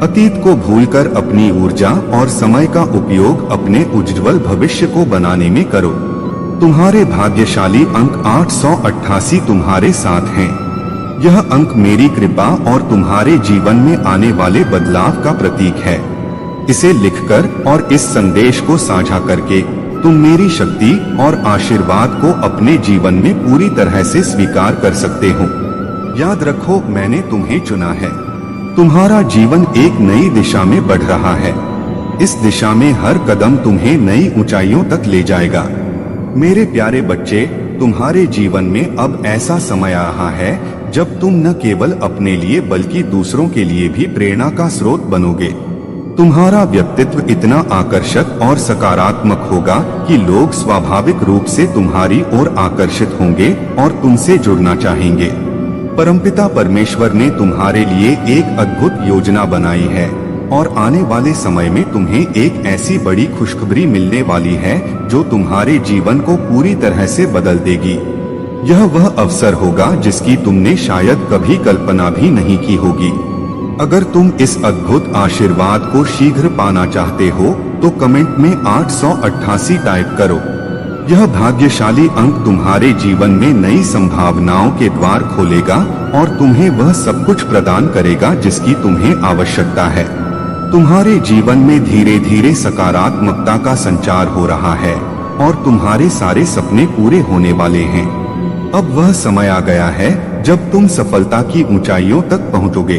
अतीत को भूलकर अपनी ऊर्जा और समय का उपयोग अपने उज्ज्वल भविष्य को बनाने में करो। तुम्हारे भाग्यशाली अंक 888 तुम्हारे साथ हैं। यह अंक मेरी कृपा और तुम्हारे जीवन में आने वाले बदलाव का प्रतीक है। इसे लिखकर और इस संदेश को साझा करके तुम मेरी शक्ति और आशीर्वाद को अपने जीवन में पूरी तरह से स्वीकार कर सकते हो। याद रखो, मैंने तुम्हें चुना है। तुम्हारा जीवन एक नई दिशा में बढ़ रहा है। इस दिशा में हर कदम तुम्हें नई ऊंचाइयों तक ले जाएगा। मेरे प्यारे बच्चे, तुम्हारे जीवन में अब ऐसा समय आ रहा है जब तुम न केवल अपने लिए बल्कि दूसरों के लिए भी प्रेरणा का स्रोत बनोगे। तुम्हारा व्यक्तित्व इतना आकर्षक और सकारात्मक होगा कि लोग स्वाभाविक रूप से तुम्हारी ओर आकर्षित होंगे और तुमसे जुड़ना चाहेंगे। परमपिता परमेश्वर ने तुम्हारे लिए एक अद्भुत योजना बनाई है और आने वाले समय में तुम्हें एक ऐसी बड़ी खुशखबरी मिलने वाली है जो तुम्हारे जीवन को पूरी तरह से बदल देगी। यह वह अवसर होगा जिसकी तुमने शायद कभी कल्पना भी नहीं की होगी। अगर तुम इस अद्भुत आशीर्वाद को शीघ्र पाना चाहते हो तो कमेंट में 888 टाइप करो। यह भाग्यशाली अंक तुम्हारे जीवन में नई संभावनाओं के द्वार खोलेगा और तुम्हें वह सब कुछ प्रदान करेगा जिसकी तुम्हें आवश्यकता है। तुम्हारे जीवन में धीरे धीरे सकारात्मकता का संचार हो रहा है और तुम्हारे सारे सपने पूरे होने वाले हैं। अब वह समय आ गया है जब तुम सफलता की ऊंचाइयों तक पहुंचोगे।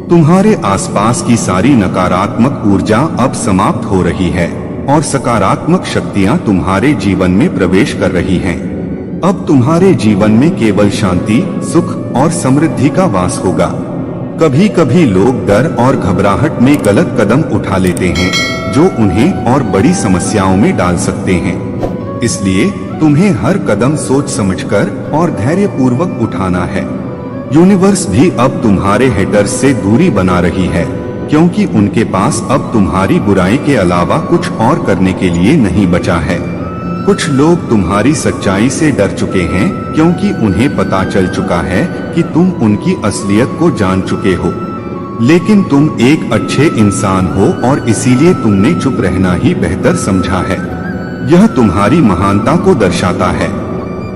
तुम्हारे आसपास की सारी नकारात्मक ऊर्जा अब समाप्त हो रही है और सकारात्मक शक्तियां तुम्हारे जीवन में प्रवेश कर रही हैं। अब तुम्हारे जीवन में केवल शांति, सुख और समृद्धि का वास होगा। कभी कभी लोग डर और घबराहट में गलत कदम उठा लेते हैं जो उन्हें और बड़ी समस्याओं में डाल सकते हैं। इसलिए तुम्हें हर कदम सोच समझकर और धैर्य पूर्वक उठाना है। यूनिवर्स भी अब तुम्हारे हेटर्स से दूरी बना रही है, क्योंकि उनके पास अब तुम्हारी बुराई के अलावा कुछ और करने के लिए नहीं बचा है। कुछ लोग तुम्हारी सच्चाई से डर चुके हैं क्योंकि उन्हें पता चल चुका है कि तुम उनकी असलियत को जान चुके हो। लेकिन तुम एक अच्छे इंसान हो और इसीलिए तुमने चुप रहना ही बेहतर समझा है। यह तुम्हारी महानता को दर्शाता है।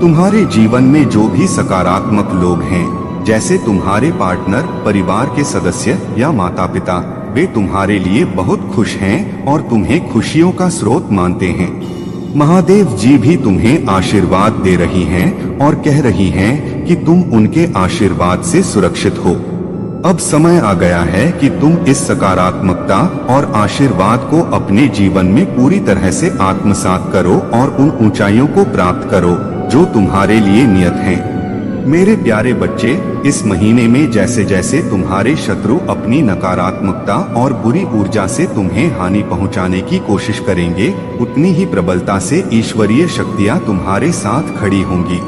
तुम्हारे जीवन में जो भी सकारात्मक लोग हैं, जैसे तुम्हारे पार्टनर, परिवार के सदस्य या माता पिता, वे तुम्हारे लिए बहुत खुश हैं और तुम्हें खुशियों का स्रोत मानते हैं। महादेव जी भी तुम्हें आशीर्वाद दे रही हैं और कह रही हैं कि तुम उनके आशीर्वाद से सुरक्षित हो। अब समय आ गया है कि तुम इस सकारात्मकता और आशीर्वाद को अपने जीवन में पूरी तरह से आत्मसात करो और उन ऊंचाइयों को प्राप्त करो जो तुम्हारे लिए नियत हैं। मेरे प्यारे बच्चे, इस महीने में जैसे जैसे तुम्हारे शत्रु अपनी नकारात्मकता और बुरी ऊर्जा से तुम्हें हानि पहुंचाने की कोशिश करेंगे, उतनी ही प्रबलता से ईश्वरीय शक्तियां तुम्हारे साथ खड़ी होंगी।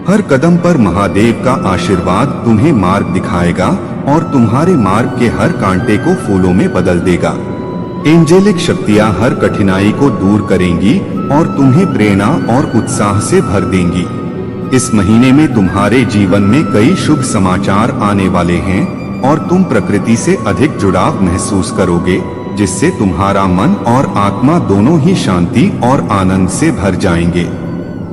हर कदम पर महादेव का आशीर्वाद तुम्हें मार्ग दिखाएगा और तुम्हारे मार्ग के हर कांटे को फूलों में बदल देगा। एंजेलिक शक्तियां हर कठिनाई को दूर करेंगी और तुम्हें प्रेरणा और उत्साह से भर देंगी। इस महीने में तुम्हारे जीवन में कई शुभ समाचार आने वाले हैं और तुम प्रकृति से अधिक जुड़ाव महसूस करोगे, जिससे तुम्हारा मन और आत्मा दोनों ही शांति और आनंद से भर जाएंगे।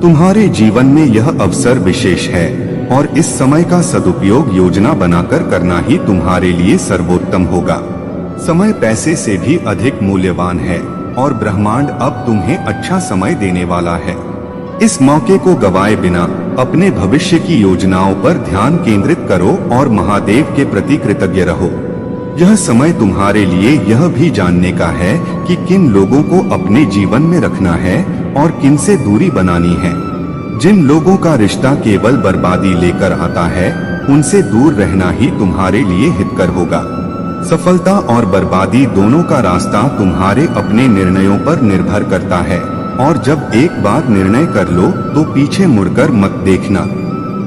तुम्हारे जीवन में यह अवसर विशेष है और इस समय का सदुपयोग योजना बनाकर करना ही तुम्हारे लिए सर्वोत्तम होगा। समय पैसे से भी अधिक मूल्यवान है और ब्रह्मांड अब तुम्हें अच्छा समय देने वाला है। इस मौके को गवाए बिना अपने भविष्य की योजनाओं पर ध्यान केंद्रित करो और महादेव के प्रति कृतज्ञ रहो। यह समय तुम्हारे लिए यह भी जानने का है कि किन लोगों को अपने जीवन में रखना है और किन से दूरी बनानी है। जिन लोगों का रिश्ता केवल बर्बादी लेकर आता है, उनसे दूर रहना ही तुम्हारे लिए हितकर होगा। सफलता और बर्बादी दोनों का रास्ता तुम्हारे अपने निर्णयों पर निर्भर करता है और जब एक बार निर्णय कर लो तो पीछे मुड़कर मत देखना।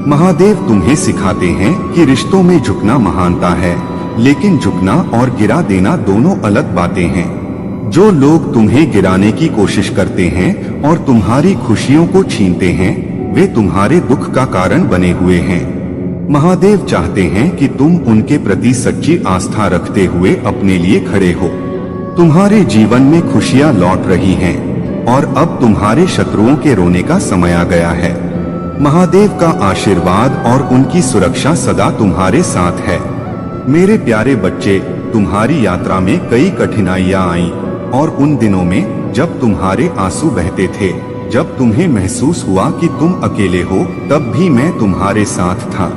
महादेव तुम्हें सिखाते हैं कि रिश्तों में झुकना महानता है, लेकिन झुकना और गिरा देना दोनों अलग बातें हैं। जो लोग तुम्हें गिराने की कोशिश करते हैं और तुम्हारी खुशियों को छीनते हैं, वे तुम्हारे दुख का कारण बने हुए हैं। महादेव चाहते हैं कि तुम उनके प्रति सच्ची आस्था रखते हुए अपने लिए खड़े हो। तुम्हारे जीवन में खुशियां लौट रही हैं और अब तुम्हारे शत्रुओं के रोने का समय आ गया है। महादेव का आशीर्वाद और उनकी सुरक्षा सदा तुम्हारे साथ है। मेरे प्यारे बच्चे, तुम्हारी यात्रा में कई कठिनाइयां आईं और उन दिनों में जब तुम्हारे आंसू बहते थे, जब तुम्हें महसूस हुआ कि तुम अकेले हो, तब भी मैं तुम्हारे साथ था।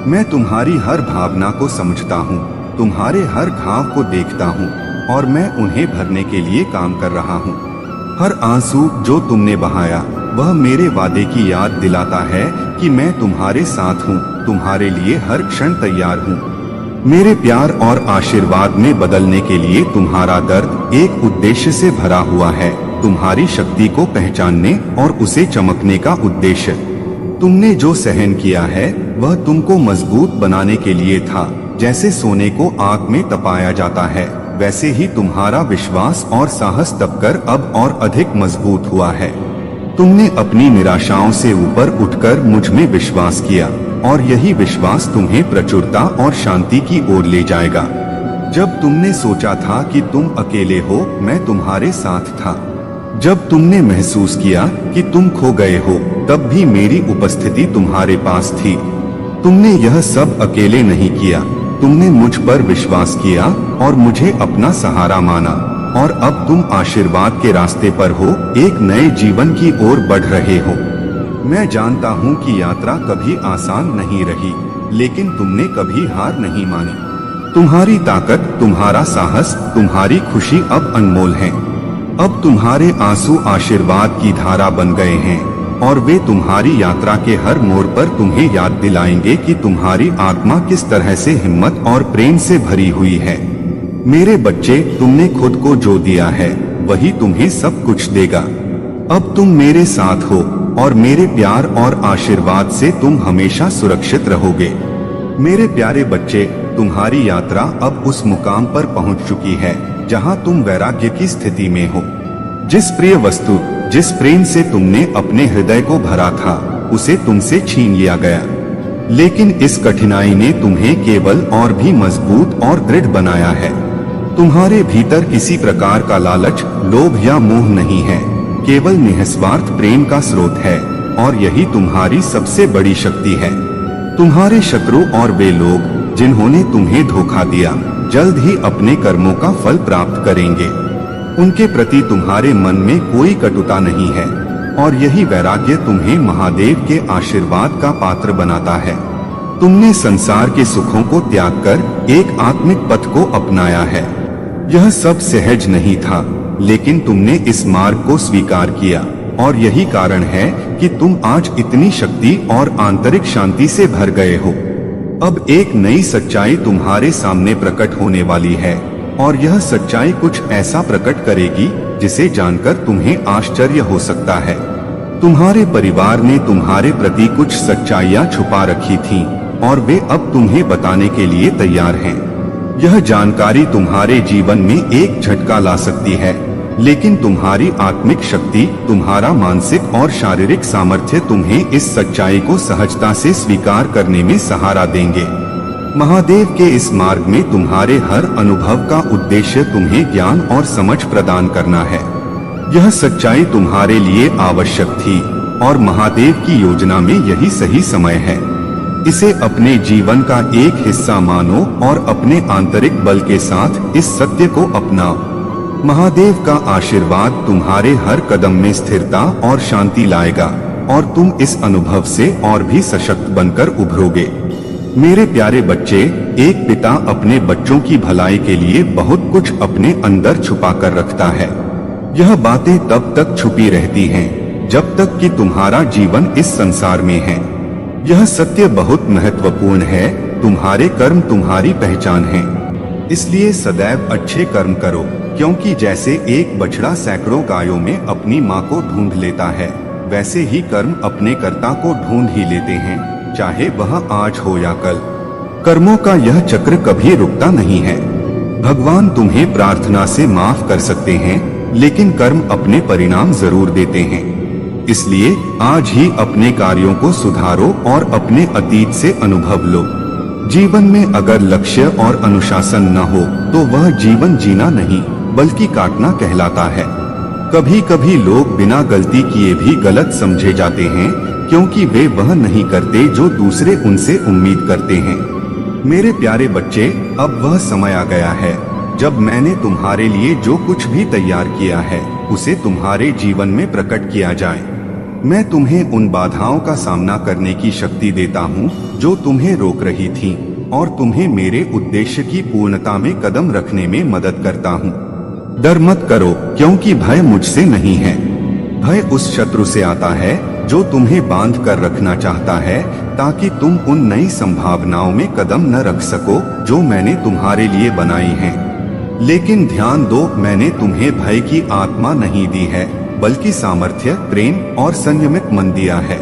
मैं तुम्हारी हर भावना को समझता हूँ, तुम्हारे हर घाव को देखता हूँ और मैं उन्हें भरने के लिए काम कर रहा हूँ। हर आंसू जो तुमने बहाया वह मेरे वादे की याद दिलाता है कि मैं तुम्हारे साथ हूँ, तुम्हारे लिए हर क्षण तैयार हूँ। मेरे प्यार और आशीर्वाद में बदलने के लिए तुम्हारा दर्द एक उद्देश्य से भरा हुआ है, तुम्हारी शक्ति को पहचानने और उसे चमकने का उद्देश्य। तुमने जो सहन किया है वह तुमको मजबूत बनाने के लिए था। जैसे सोने को आग में तपाया जाता है, वैसे ही तुम्हारा विश्वास और साहस तपकर अब और अधिक मजबूत हुआ है। तुमने अपनी निराशाओं से ऊपर उठकर मुझ में विश्वास किया और यही विश्वास तुम्हें प्रचुरता और शांति की ओर ले जाएगा। जब तुमने सोचा था कि तुम अकेले हो, मैं तुम्हारे साथ था। जब तुमने महसूस किया कि तुम खो गए हो, तब भी मेरी उपस्थिति तुम्हारे पास थी। तुमने यह सब अकेले नहीं किया, तुमने मुझ पर विश्वास किया और मुझे अपना सहारा माना और अब तुम आशीर्वाद के रास्ते पर हो, एक नए जीवन की ओर बढ़ रहे हो। मैं जानता हूँ कि यात्रा कभी आसान नहीं रही, लेकिन तुमने कभी हार नहीं मानी। तुम्हारी ताकत, तुम्हारा साहस, तुम्हारी खुशी अब अनमोल है। अब तुम्हारे आंसू आशीर्वाद की धारा बन गए हैं और वे तुम्हारी यात्रा के हर मोड़ पर तुम्हें याद दिलाएंगे कि तुम्हारी आत्मा किस तरह से हिम्मत और प्रेम से भरी हुई है। मेरे बच्चे, तुमने खुद को जो दिया है वही तुम्हें सब कुछ देगा। अब तुम मेरे साथ हो और मेरे प्यार और आशीर्वाद से तुम हमेशा सुरक्षित रहोगे। मेरे प्यारे बच्चे, तुम्हारी यात्रा अब उस मुकाम पर पहुंच चुकी है जहां तुम वैराग्य की स्थिति में हो। जिस प्रिय वस्तु, जिस प्रेम से तुमने अपने हृदय को भरा था, उसे तुमसे छीन लिया गया। लेकिन इस कठिनाई ने तुम्हें केवल और भी मजबूत और दृढ़ बनाया है। तुम्हारे भीतर किसी प्रकार का लालच, लोभ या मोह नहीं है, केवल निस्वार्थ प्रेम का स्रोत है और यही तुम्हारी सबसे बड़ी शक्ति है। तुम्हारे शत्रु और वे लोग जिन्होंने तुम्हें धोखा दिया, जल्द ही अपने कर्मों का फल प्राप्त करेंगे। उनके प्रति तुम्हारे मन में कोई कटुता नहीं है और यही वैराग्य तुम्हें महादेव के आशीर्वाद का पात्र बनाता है। तुमने संसार के सुखों को त्याग कर एक आत्मिक पथ को अपनाया है। यह सब सहज नहीं था, लेकिन तुमने इस मार्ग को स्वीकार किया और यही कारण है कि तुम आज इतनी शक्ति और आंतरिक शांति से भर गए हो। अब एक नई सच्चाई तुम्हारे सामने प्रकट होने वाली है और यह सच्चाई कुछ ऐसा प्रकट करेगी जिसे जानकर तुम्हें आश्चर्य हो सकता है। तुम्हारे परिवार ने तुम्हारे प्रति कुछ सच्चाइयां छुपा रखी थीं और वे अब तुम्हें बताने के लिए तैयार हैं। यह जानकारी तुम्हारे जीवन में एक झटका ला सकती है, लेकिन तुम्हारी आत्मिक शक्ति, तुम्हारा मानसिक और शारीरिक सामर्थ्य तुम्हें इस सच्चाई को सहजता से स्वीकार करने में सहारा देंगे। महादेव के इस मार्ग में तुम्हारे हर अनुभव का उद्देश्य तुम्हें ज्ञान और समझ प्रदान करना है। यह सच्चाई तुम्हारे लिए आवश्यक थी और महादेव की योजना में यही सही समय है। इसे अपने जीवन का एक हिस्सा मानो और अपने आंतरिक बल के साथ इस सत्य को अपनाओ। महादेव का आशीर्वाद तुम्हारे हर कदम में स्थिरता और शांति लाएगा और तुम इस अनुभव से और भी सशक्त बनकर उभरोगे। मेरे प्यारे बच्चे, एक पिता अपने बच्चों की भलाई के लिए बहुत कुछ अपने अंदर छुपा कर रखता है। यह बातें तब तक छुपी रहती हैं जब तक कि तुम्हारा जीवन इस संसार में है। यह सत्य बहुत महत्वपूर्ण है। तुम्हारे कर्म तुम्हारी पहचान है, इसलिए सदैव अच्छे कर्म करो, क्योंकि जैसे एक बछड़ा सैकड़ों गायों में अपनी माँ को ढूंढ लेता है, वैसे ही कर्म अपने कर्ता को ढूंढ ही लेते हैं, चाहे वह आज हो या कल। कर्मों का यह चक्र कभी रुकता नहीं है। भगवान तुम्हें प्रार्थना से माफ कर सकते हैं, लेकिन कर्म अपने परिणाम जरूर देते हैं। इसलिए आज ही अपने कार्यों को सुधारो और अपने अतीत से अनुभव लो। जीवन में अगर लक्ष्य और अनुशासन न हो तो वह जीवन जीना नहीं बल्कि काटना कहलाता है। कभी कभी लोग बिना गलती किए भी गलत समझे जाते हैं, क्योंकि वे वह नहीं करते जो दूसरे उनसे उम्मीद करते हैं। मेरे प्यारे बच्चे, अब वह समय आ गया है जब मैंने तुम्हारे लिए जो कुछ भी तैयार किया है उसे तुम्हारे जीवन में प्रकट किया जाए। मैं तुम्हें उन बाधाओं का सामना करने की शक्ति देता हूँ जो तुम्हें रोक रही थीं और तुम्हें मेरे उद्देश्य की पूर्णता में कदम रखने में मदद करता हूँ। डर मत करो, क्योंकि भय मुझसे नहीं है। भय उस शत्रु से आता है जो तुम्हें बांध कर रखना चाहता है, ताकि तुम उन नई संभावनाओं में कदम न रख सको जो मैंने तुम्हारे लिए बनाई हैं। लेकिन ध्यान दो, मैंने तुम्हें भय की आत्मा नहीं दी है, बल्कि सामर्थ्य, प्रेम और संयमित मन दिया है।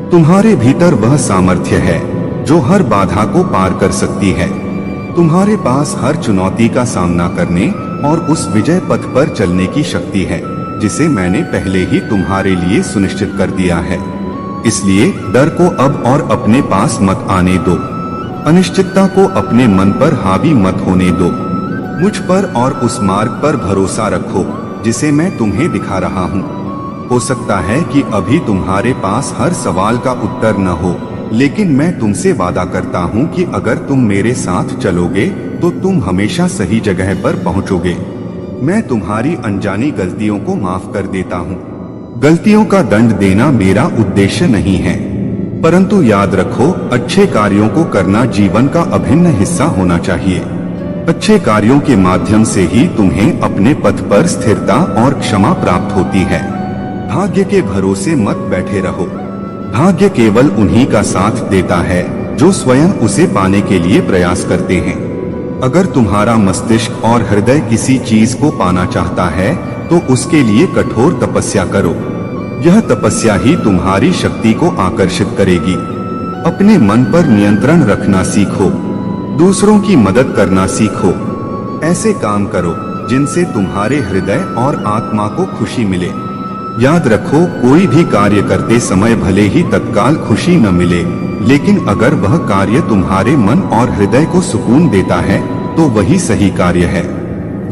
तुम्हारे भीतर वह सामर्थ्य है जो हर बाधा को पार कर सकती है। तुम्हारे पास हर चुनौती का सामना करने और उस विजय पथ पर चलने की शक्ति है, जिसे मैंने पहले ही तुम्हारे लिए सुनिश्चित कर दिया है। इसलिए डर को अब और अपने पास मत आने दो। अनिश्चितता को अपने मन पर हावी मत होने दो। मुझ पर और उस मार्ग पर भरोसा रखो जिसे मैं तुम्हें दिखा रहा हूँ। हो सकता है कि अभी तुम्हारे पास हर सवाल का उत्तर न हो, लेकिन मैं तुमसे वादा करता हूँ कि अगर तुम मेरे साथ चलोगे तो तुम हमेशा सही जगह पर पहुँचोगे। मैं तुम्हारी अनजानी गलतियों को माफ कर देता हूँ। गलतियों का दंड देना मेरा उद्देश्य नहीं है, परंतु याद रखो, अच्छे कार्यों को करना जीवन का अभिन्न हिस्सा होना चाहिए। अच्छे कार्यों के माध्यम से ही तुम्हें अपने पथ पर स्थिरता और क्षमा प्राप्त होती है। भाग्य के भरोसे मत बैठे रहो। भाग्य केवल उन्हीं का साथ देता है जो स्वयं उसे पाने के लिए प्रयास करते हैं। अगर तुम्हारा मस्तिष्क और हृदय किसी चीज को पाना चाहता है तो उसके लिए कठोर तपस्या करो। यह तपस्या ही तुम्हारी शक्ति को आकर्षित करेगी। अपने मन पर नियंत्रण रखना सीखो। दूसरों की मदद करना सीखो। ऐसे काम करो जिनसे तुम्हारे हृदय और आत्मा को खुशी मिले। याद रखो, कोई भी कार्य करते समय भले ही तत्काल खुशी न मिले, लेकिन अगर वह कार्य तुम्हारे मन और हृदय को सुकून देता है तो वही सही कार्य है।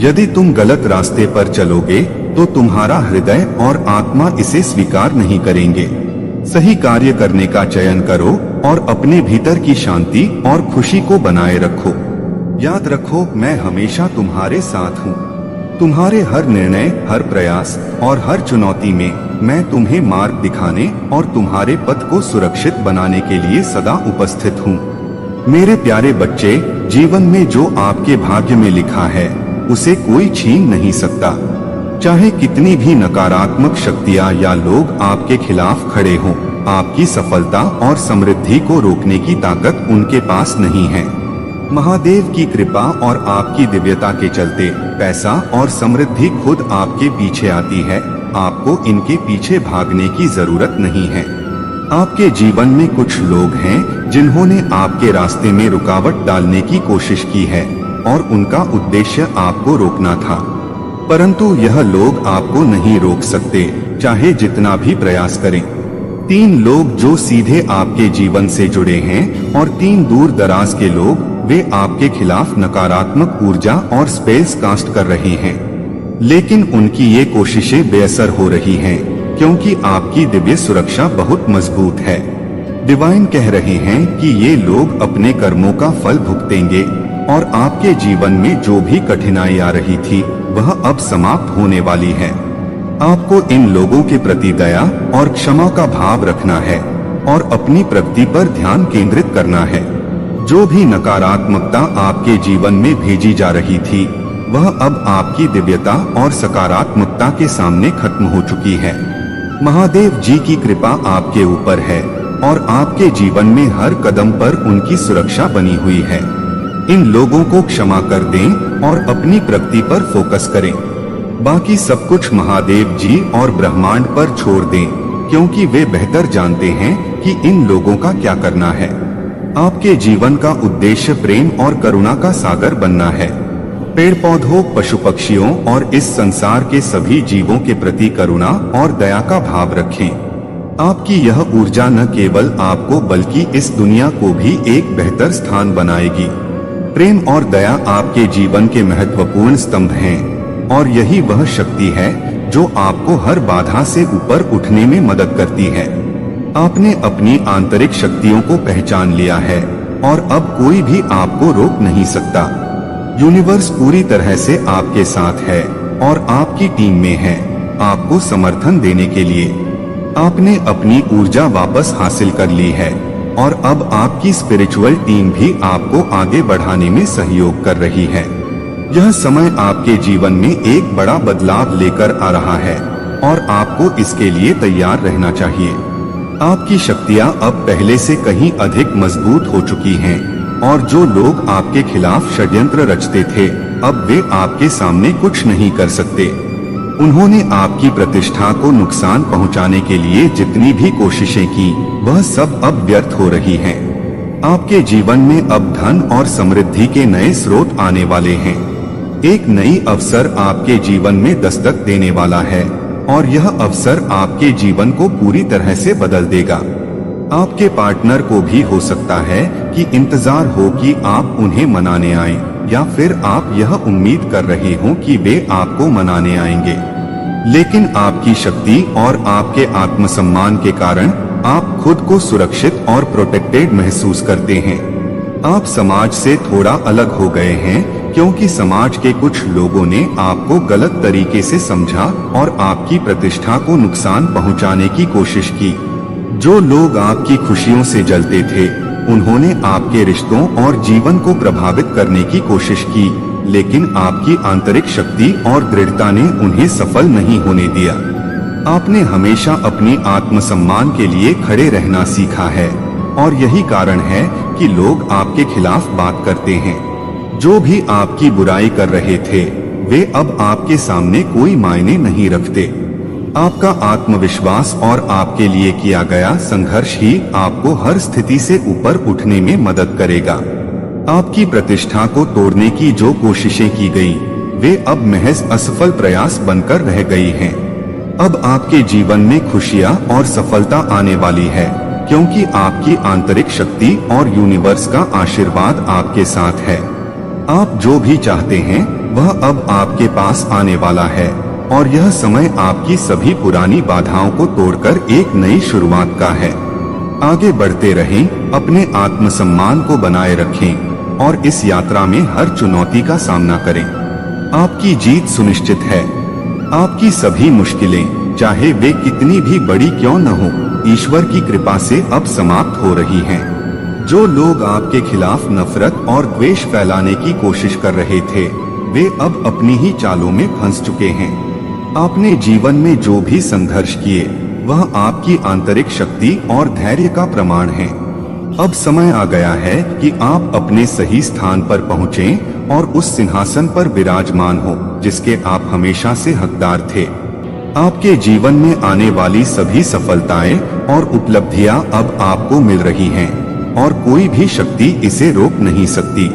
यदि तुम गलत रास्ते पर चलोगे तो तुम्हारा हृदय और आत्मा इसे स्वीकार नहीं करेंगे। सही कार्य करने का चयन करो और अपने भीतर की शांति और खुशी को बनाए रखो। याद रखो, मैं हमेशा तुम्हारे साथ हूँ। तुम्हारे हर निर्णय, हर प्रयास और हर चुनौती में मैं तुम्हें मार्ग दिखाने और तुम्हारे पथ को सुरक्षित बनाने के लिए सदा उपस्थित हूँ। मेरे प्यारे बच्चे, जीवन में जो आपके भाग्य में लिखा है उसे कोई छीन नहीं सकता। चाहे कितनी भी नकारात्मक शक्तियां या लोग आपके खिलाफ खड़े हों, आपकी सफलता और समृद्धि को रोकने की ताकत उनके पास नहीं है। महादेव की कृपा और आपकी दिव्यता के चलते पैसा और समृद्धि खुद आपके पीछे आती है। आपको इनके पीछे भागने की जरूरत नहीं है। आपके जीवन में कुछ लोग हैं जिन्होंने आपके रास्ते में रुकावट डालने की कोशिश की है और उनका उद्देश्य आपको रोकना था, परंतु यह लोग आपको नहीं रोक सकते, चाहे जितना भी प्रयास करें। 3 लोग जो सीधे आपके जीवन से जुड़े हैं और 3 दूर दराज के लोग, वे आपके खिलाफ नकारात्मक ऊर्जा और स्पेल्स कास्ट कर रहे हैं, लेकिन उनकी ये कोशिशें बेअसर हो रही हैं, क्योंकि आपकी दिव्य सुरक्षा बहुत मजबूत है। डिवाइन कह रहे हैं कि ये लोग अपने कर्मों का फल भुगतेंगे और आपके जीवन में जो भी कठिनाई आ रही थी वह अब समाप्त होने वाली है। आपको इन लोगों के प्रति दया और क्षमा का भाव रखना है और अपनी प्रगति पर ध्यान केंद्रित करना है। जो भी नकारात्मकता आपके जीवन में भेजी जा रही थी वह अब आपकी दिव्यता और सकारात्मकता के सामने खत्म हो चुकी है। महादेव जी की कृपा आपके ऊपर है और आपके जीवन में हर कदम पर उनकी सुरक्षा बनी हुई है। इन लोगों को क्षमा कर दें और अपनी प्रगति पर फोकस करें। बाकी सब कुछ महादेव जी और ब्रह्मांड पर छोड़ दें, क्योंकि वे बेहतर जानते हैं कि इन लोगों का क्या करना है। आपके जीवन का उद्देश्य प्रेम और करुणा का सागर बनना है। पेड़ पौधों, पशु पक्षियों और इस संसार के सभी जीवों के प्रति करुणा और दया का भाव रखें। आपकी यह ऊर्जा न केवल आपको बल्कि इस दुनिया को भी एक बेहतर स्थान बनाएगी। प्रेम और दया आपके जीवन के महत्वपूर्ण स्तंभ हैं और यही वह शक्ति है जो आपको हर बाधा से ऊपर उठने में मदद करती है। आपने अपनी आंतरिक शक्तियों को पहचान लिया है और अब कोई भी आपको रोक नहीं सकता। यूनिवर्स पूरी तरह से आपके साथ है और आपकी टीम में है, आपको समर्थन देने के लिए। आपने अपनी ऊर्जा वापस हासिल कर ली है और अब आपकी स्पिरिचुअल टीम भी आपको आगे बढ़ाने में सहयोग कर रही है। यह समय आपके जीवन में एक बड़ा बदलाव लेकर आ रहा है और आपको इसके लिए तैयार रहना चाहिए। आपकी शक्तियां अब पहले से कहीं अधिक मजबूत हो चुकी हैं और जो लोग आपके खिलाफ षड्यंत्र रचते थे अब वे आपके सामने कुछ नहीं कर सकते। उन्होंने आपकी प्रतिष्ठा को नुकसान पहुंचाने के लिए जितनी भी कोशिशें की वह सब अब व्यर्थ हो रही हैं। आपके जीवन में अब धन और समृद्धि के नए स्रोत आने वाले हैं। एक नई अवसर आपके जीवन में दस्तक देने वाला है और यह अवसर आपके जीवन को पूरी तरह से बदल देगा। आपके पार्टनर को भी हो सकता है कि इंतजार हो कि आप उन्हें मनाने आएं, या फिर आप यह उम्मीद कर रहे हो कि वे आपको मनाने आएंगे, लेकिन आपकी शक्ति और आपके आत्मसम्मान के कारण आप खुद को सुरक्षित और प्रोटेक्टेड महसूस करते हैं। आप समाज से थोड़ा अलग हो गए हैं क्योंकि समाज के कुछ लोगों ने आपको गलत तरीके से समझा और आपकी प्रतिष्ठा को नुकसान पहुंचाने की कोशिश की। जो लोग आपकी खुशियों से जलते थे उन्होंने आपके रिश्तों और जीवन को प्रभावित करने की कोशिश की, लेकिन आपकी आंतरिक शक्ति और दृढ़ता ने उन्हें सफल नहीं होने दिया। आपने हमेशा अपनी आत्मसम्मान के लिए खड़े रहना सीखा है और यही कारण है कि लोग आपके खिलाफ बात करते हैं। जो भी आपकी बुराई कर रहे थे वे अब आपके सामने कोई मायने नहीं रखते। आपका आत्मविश्वास और आपके लिए किया गया संघर्ष ही आपको हर स्थिति से ऊपर उठने में मदद करेगा। आपकी प्रतिष्ठा को तोड़ने की जो कोशिशें की गई वे अब महज असफल प्रयास बनकर रह गई हैं। अब आपके जीवन में खुशियां और सफलता आने वाली है क्योंकि आपकी आंतरिक शक्ति और यूनिवर्स का आशीर्वाद आपके साथ है। आप जो भी चाहते हैं वह अब आपके पास आने वाला है और यह समय आपकी सभी पुरानी बाधाओं को तोड़कर एक नई शुरुआत का है। आगे बढ़ते रहें, अपने आत्मसम्मान को बनाए रखें और इस यात्रा में हर चुनौती का सामना करें। आपकी जीत सुनिश्चित है। आपकी सभी मुश्किलें, चाहे वे कितनी भी बड़ी क्यों न हो, ईश्वर की कृपा से अब समाप्त हो रही हैं। जो लोग आपके खिलाफ नफरत और द्वेष फैलाने की कोशिश कर रहे थे वे अब अपनी ही चालों में फंस चुके हैं। आपने जीवन में जो भी संघर्ष किए वह आपकी आंतरिक शक्ति और धैर्य का प्रमाण है। अब समय आ गया है कि आप अपने सही स्थान पर पहुँचें और उस सिंहासन पर विराजमान हो जिसके आप हमेशा से हकदार थे। आपके जीवन में आने वाली सभी सफलताएं और उपलब्धियां अब आपको मिल रही हैं और कोई भी शक्ति इसे रोक नहीं सकती।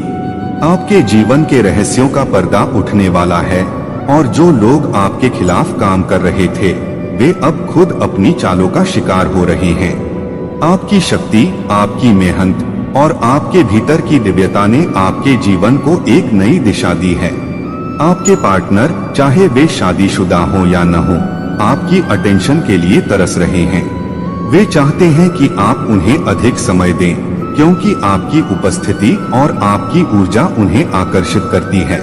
आपके जीवन के रहस्यों का पर्दा उठने वाला है और जो लोग आपके खिलाफ काम कर रहे थे वे अब खुद अपनी चालों का शिकार हो रहे हैं। आपकी शक्ति, आपकी मेहनत और आपके भीतर की दिव्यता ने आपके जीवन को एक नई दिशा दी है। आपके पार्टनर, चाहे वे शादीशुदा हो या न हो, आपकी अटेंशन के लिए तरस रहे हैं। वे चाहते हैं कि आप उन्हें अधिक समय दें क्योंकि आपकी उपस्थिति और आपकी ऊर्जा उन्हें आकर्षित करती है।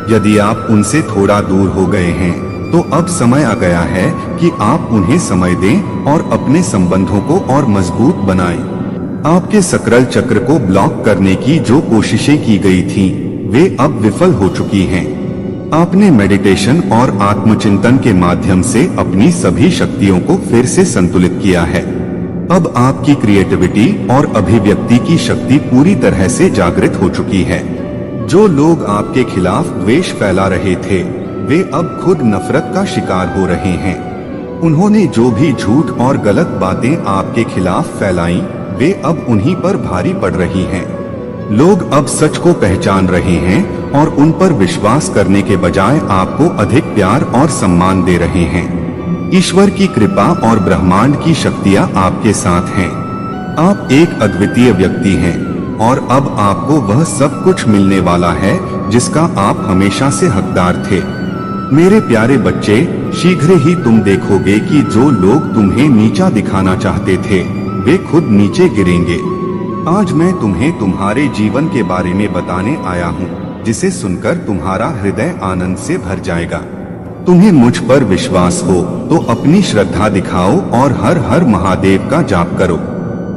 यदि आप उनसे थोड़ा दूर हो गए हैं तो अब समय आ गया है कि आप उन्हें समय दें और अपने संबंधों को और मजबूत बनाएं। आपके सकरल चक्र को ब्लॉक करने की जो कोशिशें की गई थीं, वे अब विफल हो चुकी हैं। आपने मेडिटेशन और आत्मचिंतन के माध्यम से अपनी सभी शक्तियों को फिर से संतुलित किया है। अब आपकी क्रिएटिविटी और अभिव्यक्ति की शक्ति पूरी तरह से जागृत हो चुकी है। जो लोग आपके खिलाफ द्वेष फैला रहे थे वे अब खुद नफरत का शिकार हो रहे हैं। उन्होंने जो भी झूठ और गलत बातें आपके खिलाफ फैलाई वे अब उन्हीं पर भारी पड़ रही हैं। लोग अब सच को पहचान रहे हैं और उन पर विश्वास करने के बजाय आपको अधिक प्यार और सम्मान दे रहे हैं। ईश्वर की कृपा और ब्रह्मांड की शक्तियां आपके साथ हैं। आप एक अद्वितीय व्यक्ति हैं और अब आपको वह सब कुछ मिलने वाला है जिसका आप हमेशा से हकदार थे। मेरे प्यारे बच्चे, शीघ्र ही तुम देखोगे कि जो लोग तुम्हें नीचा दिखाना चाहते थे वे खुद नीचे गिरेंगे। आज मैं तुम्हें तुम्हारे जीवन के बारे में बताने आया हूँ जिसे सुनकर तुम्हारा हृदय आनंद से भर जाएगा। तुम्हें मुझ पर विश्वास हो तो अपनी श्रद्धा दिखाओ और हर हर महादेव का जाप करो।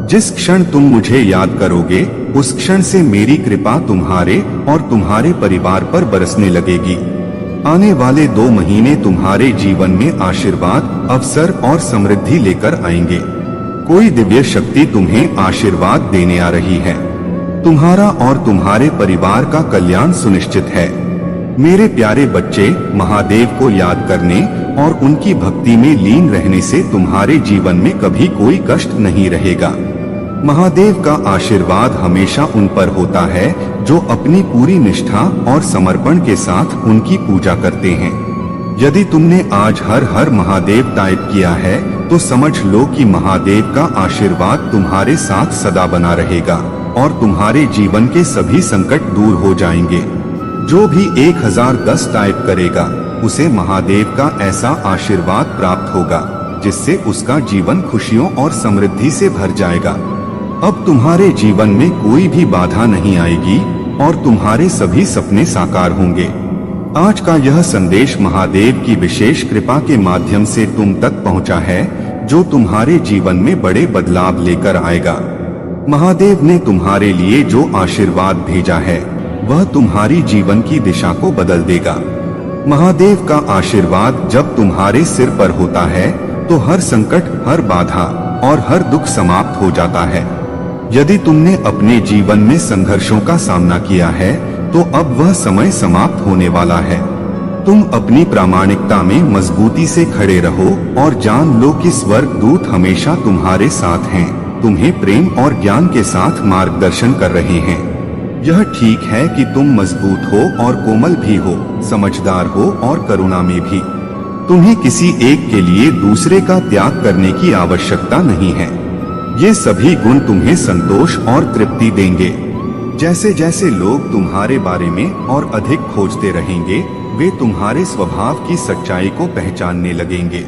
जिस क्षण तुम मुझे याद करोगे उस क्षण से मेरी कृपा तुम्हारे और तुम्हारे परिवार पर बरसने लगेगी। आने वाले 2 महीने तुम्हारे जीवन में आशीर्वाद, अवसर और समृद्धि लेकर आएंगे। कोई दिव्य शक्ति तुम्हें आशीर्वाद देने आ रही है। तुम्हारा और तुम्हारे परिवार का कल्याण सुनिश्चित है। मेरे प्यारे बच्चे, महादेव को याद करने और उनकी भक्ति में लीन रहने से तुम्हारे जीवन में कभी कोई कष्ट नहीं रहेगा। महादेव का आशीर्वाद हमेशा उन पर होता है जो अपनी पूरी निष्ठा और समर्पण के साथ उनकी पूजा करते हैं। यदि तुमने आज हर हर महादेव टाइप किया है तो समझ लो कि महादेव का आशीर्वाद तुम्हारे साथ सदा बना रहेगा और तुम्हारे जीवन के सभी संकट दूर हो जाएंगे। जो भी 1010 टाइप करेगा उसे महादेव का ऐसा आशीर्वाद प्राप्त होगा जिससे उसका जीवन खुशियों और समृद्धि से भर जाएगा। अब तुम्हारे जीवन में कोई भी बाधा नहीं आएगी और तुम्हारे सभी सपने साकार होंगे। आज का यह संदेश महादेव की विशेष कृपा के माध्यम से तुम तक पहुंचा है जो तुम्हारे जीवन में बड़े बदलाव लेकर आएगा। महादेव ने तुम्हारे लिए जो आशीर्वाद भेजा है वह तुम्हारी जीवन की दिशा को बदल देगा। महादेव का आशीर्वाद जब तुम्हारे सिर पर होता है तो हर संकट, हर बाधा और हर दुख समाप्त हो जाता है। यदि तुमने अपने जीवन में संघर्षों का सामना किया है तो अब वह समय समाप्त होने वाला है। तुम अपनी प्रामाणिकता में मजबूती से खड़े रहो और जान लो कि स्वर्ग दूत हमेशा तुम्हारे साथ हैं, तुम्हें प्रेम और ज्ञान के साथ मार्गदर्शन कर रहे हैं। यह ठीक है कि तुम मजबूत हो और कोमल भी हो, समझदार हो और करुणा में भी। तुम्हें किसी एक के लिए दूसरे का त्याग करने की आवश्यकता नहीं है। ये सभी गुण तुम्हें संतोष और तृप्ति देंगे। जैसे जैसे लोग तुम्हारे बारे में और अधिक खोजते रहेंगे वे तुम्हारे स्वभाव की सच्चाई को पहचानने लगेंगे।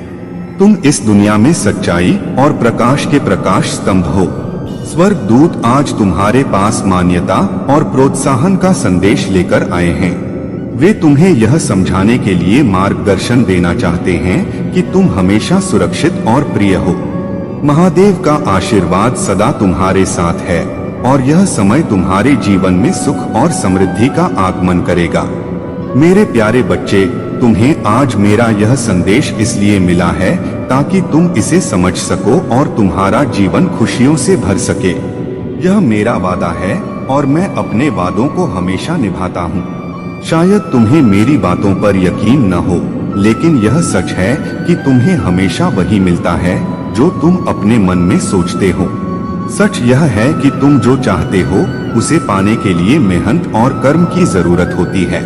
तुम इस दुनिया में सच्चाई और प्रकाश के प्रकाश स्तंभ हो। स्वर्ग दूत आज तुम्हारे पास मान्यता और प्रोत्साहन का संदेश लेकर आए हैं। वे तुम्हें यह समझाने के लिए मार्गदर्शन देना चाहते हैं कि तुम हमेशा सुरक्षित और प्रिय हो। महादेव का आशीर्वाद सदा तुम्हारे साथ है और यह समय तुम्हारे जीवन में सुख और समृद्धि का आगमन करेगा। मेरे प्यारे बच्चे, तुम्हें आज मेरा यह संदेश इसलिए मिला है ताकि तुम इसे समझ सको और तुम्हारा जीवन खुशियों से भर सके। यह मेरा वादा है और मैं अपने वादों को हमेशा निभाता हूँ। शायद तुम्हें मेरी बातों पर यकीन न हो, लेकिन यह सच है कि तुम्हें हमेशा वही मिलता है जो तुम अपने मन में सोचते हो। सच यह है कि तुम जो चाहते हो उसे पाने के लिए मेहनत और कर्म की जरूरत होती है।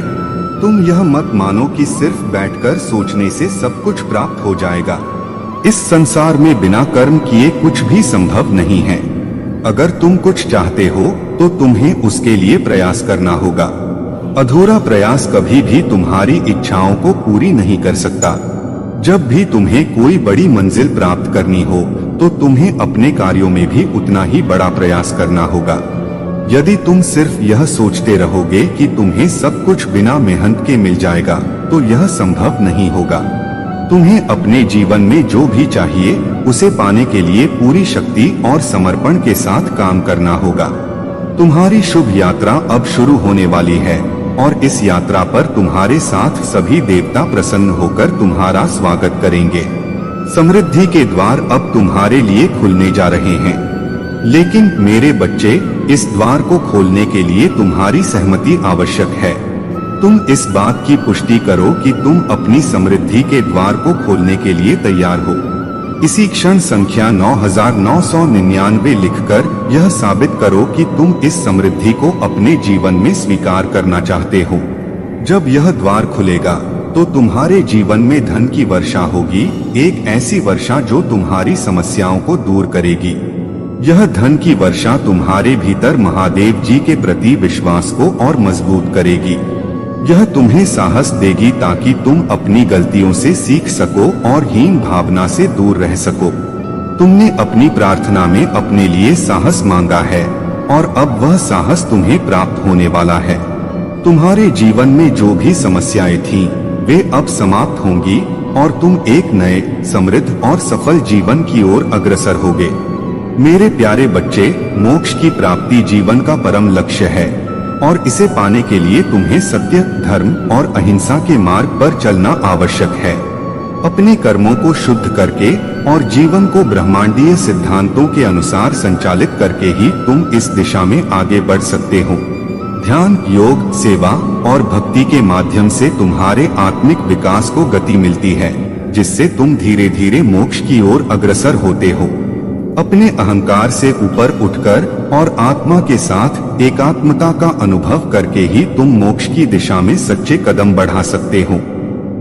तुम यह मत मानो कि सिर्फ बैठकर सोचने से सब कुछ प्राप्त हो जाएगा। इस संसार में बिना कर्म किए कुछ भी संभव नहीं है। अगर तुम कुछ चाहते हो तो तुम्हें उसके लिए प्रयास करना होगा। अधूरा प्रयास कभी भी तुम्हारी इच्छाओं को पूरी नहीं कर सकता। जब भी तुम्हें कोई बड़ी मंजिल प्राप्त करनी हो तो तुम्हें अपने कार्यों में भी उतना ही बड़ा प्रयास करना होगा। यदि तुम सिर्फ यह सोचते रहोगे कि तुम्हें सब कुछ बिना मेहनत के मिल जाएगा तो यह संभव नहीं होगा। तुम्हें अपने जीवन में जो भी चाहिए उसे पाने के लिए पूरी शक्ति और समर्पण के साथ काम करना होगा। तुम्हारी शुभ यात्रा अब शुरू होने वाली है और इस यात्रा पर तुम्हारे साथ सभी देवता प्रसन्न होकर तुम्हारा स्वागत करेंगे। समृद्धि के द्वार अब तुम्हारे लिए खुलने जा रहे हैं। लेकिन मेरे बच्चे, इस द्वार को खोलने के लिए तुम्हारी सहमति आवश्यक है। तुम इस बात की पुष्टि करो कि तुम अपनी समृद्धि के द्वार को खोलने के लिए तैयार हो। इसी क्षण संख्या 9999 लिखकर यह साबित करो कि तुम इस समृद्धि को अपने जीवन में स्वीकार करना चाहते हो। जब यह द्वार खुलेगा तो तुम्हारे जीवन में धन की वर्षा होगी, एक ऐसी वर्षा जो तुम्हारी समस्याओं को दूर करेगी। यह धन की वर्षा तुम्हारे भीतर महादेव जी के प्रति विश्वास को और मजबूत करेगी। यह तुम्हें साहस देगी ताकि तुम अपनी गलतियों से सीख सको और हीन भावना से दूर रह सको। तुमने अपनी प्रार्थना में अपने लिए साहस मांगा है और अब वह साहस तुम्हें प्राप्त होने वाला है। तुम्हारे जीवन में जो भी समस्याएं थीं, वे अब समाप्त होंगी और तुम एक नए, समृद्ध और सफल जीवन की ओर अग्रसर होगे। मेरे प्यारे बच्चे, मोक्ष की प्राप्ति जीवन का परम लक्ष्य है और इसे पाने के लिए तुम्हें सत्य, धर्म और अहिंसा के मार्ग पर चलना आवश्यक है। अपने कर्मों को शुद्ध करके और जीवन को ब्रह्मांडीय सिद्धांतों के अनुसार संचालित करके ही तुम इस दिशा में आगे बढ़ सकते हो। ध्यान, योग, सेवा और भक्ति के माध्यम से तुम्हारे आत्मिक विकास को गति मिलती है, जिससे तुम धीरे धीरे मोक्ष की ओर अग्रसर होते हो। अपने अहंकार से ऊपर उठकर और आत्मा के साथ एकात्मता का अनुभव करके ही तुम मोक्ष की दिशा में सच्चे कदम बढ़ा सकते हो।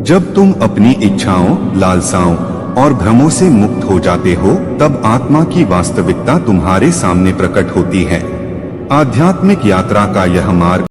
जब तुम अपनी इच्छाओं, लालसाओं और भ्रमों से मुक्त हो जाते हो, तब आत्मा की वास्तविकता तुम्हारे सामने प्रकट होती है। आध्यात्मिक यात्रा का यह मार्ग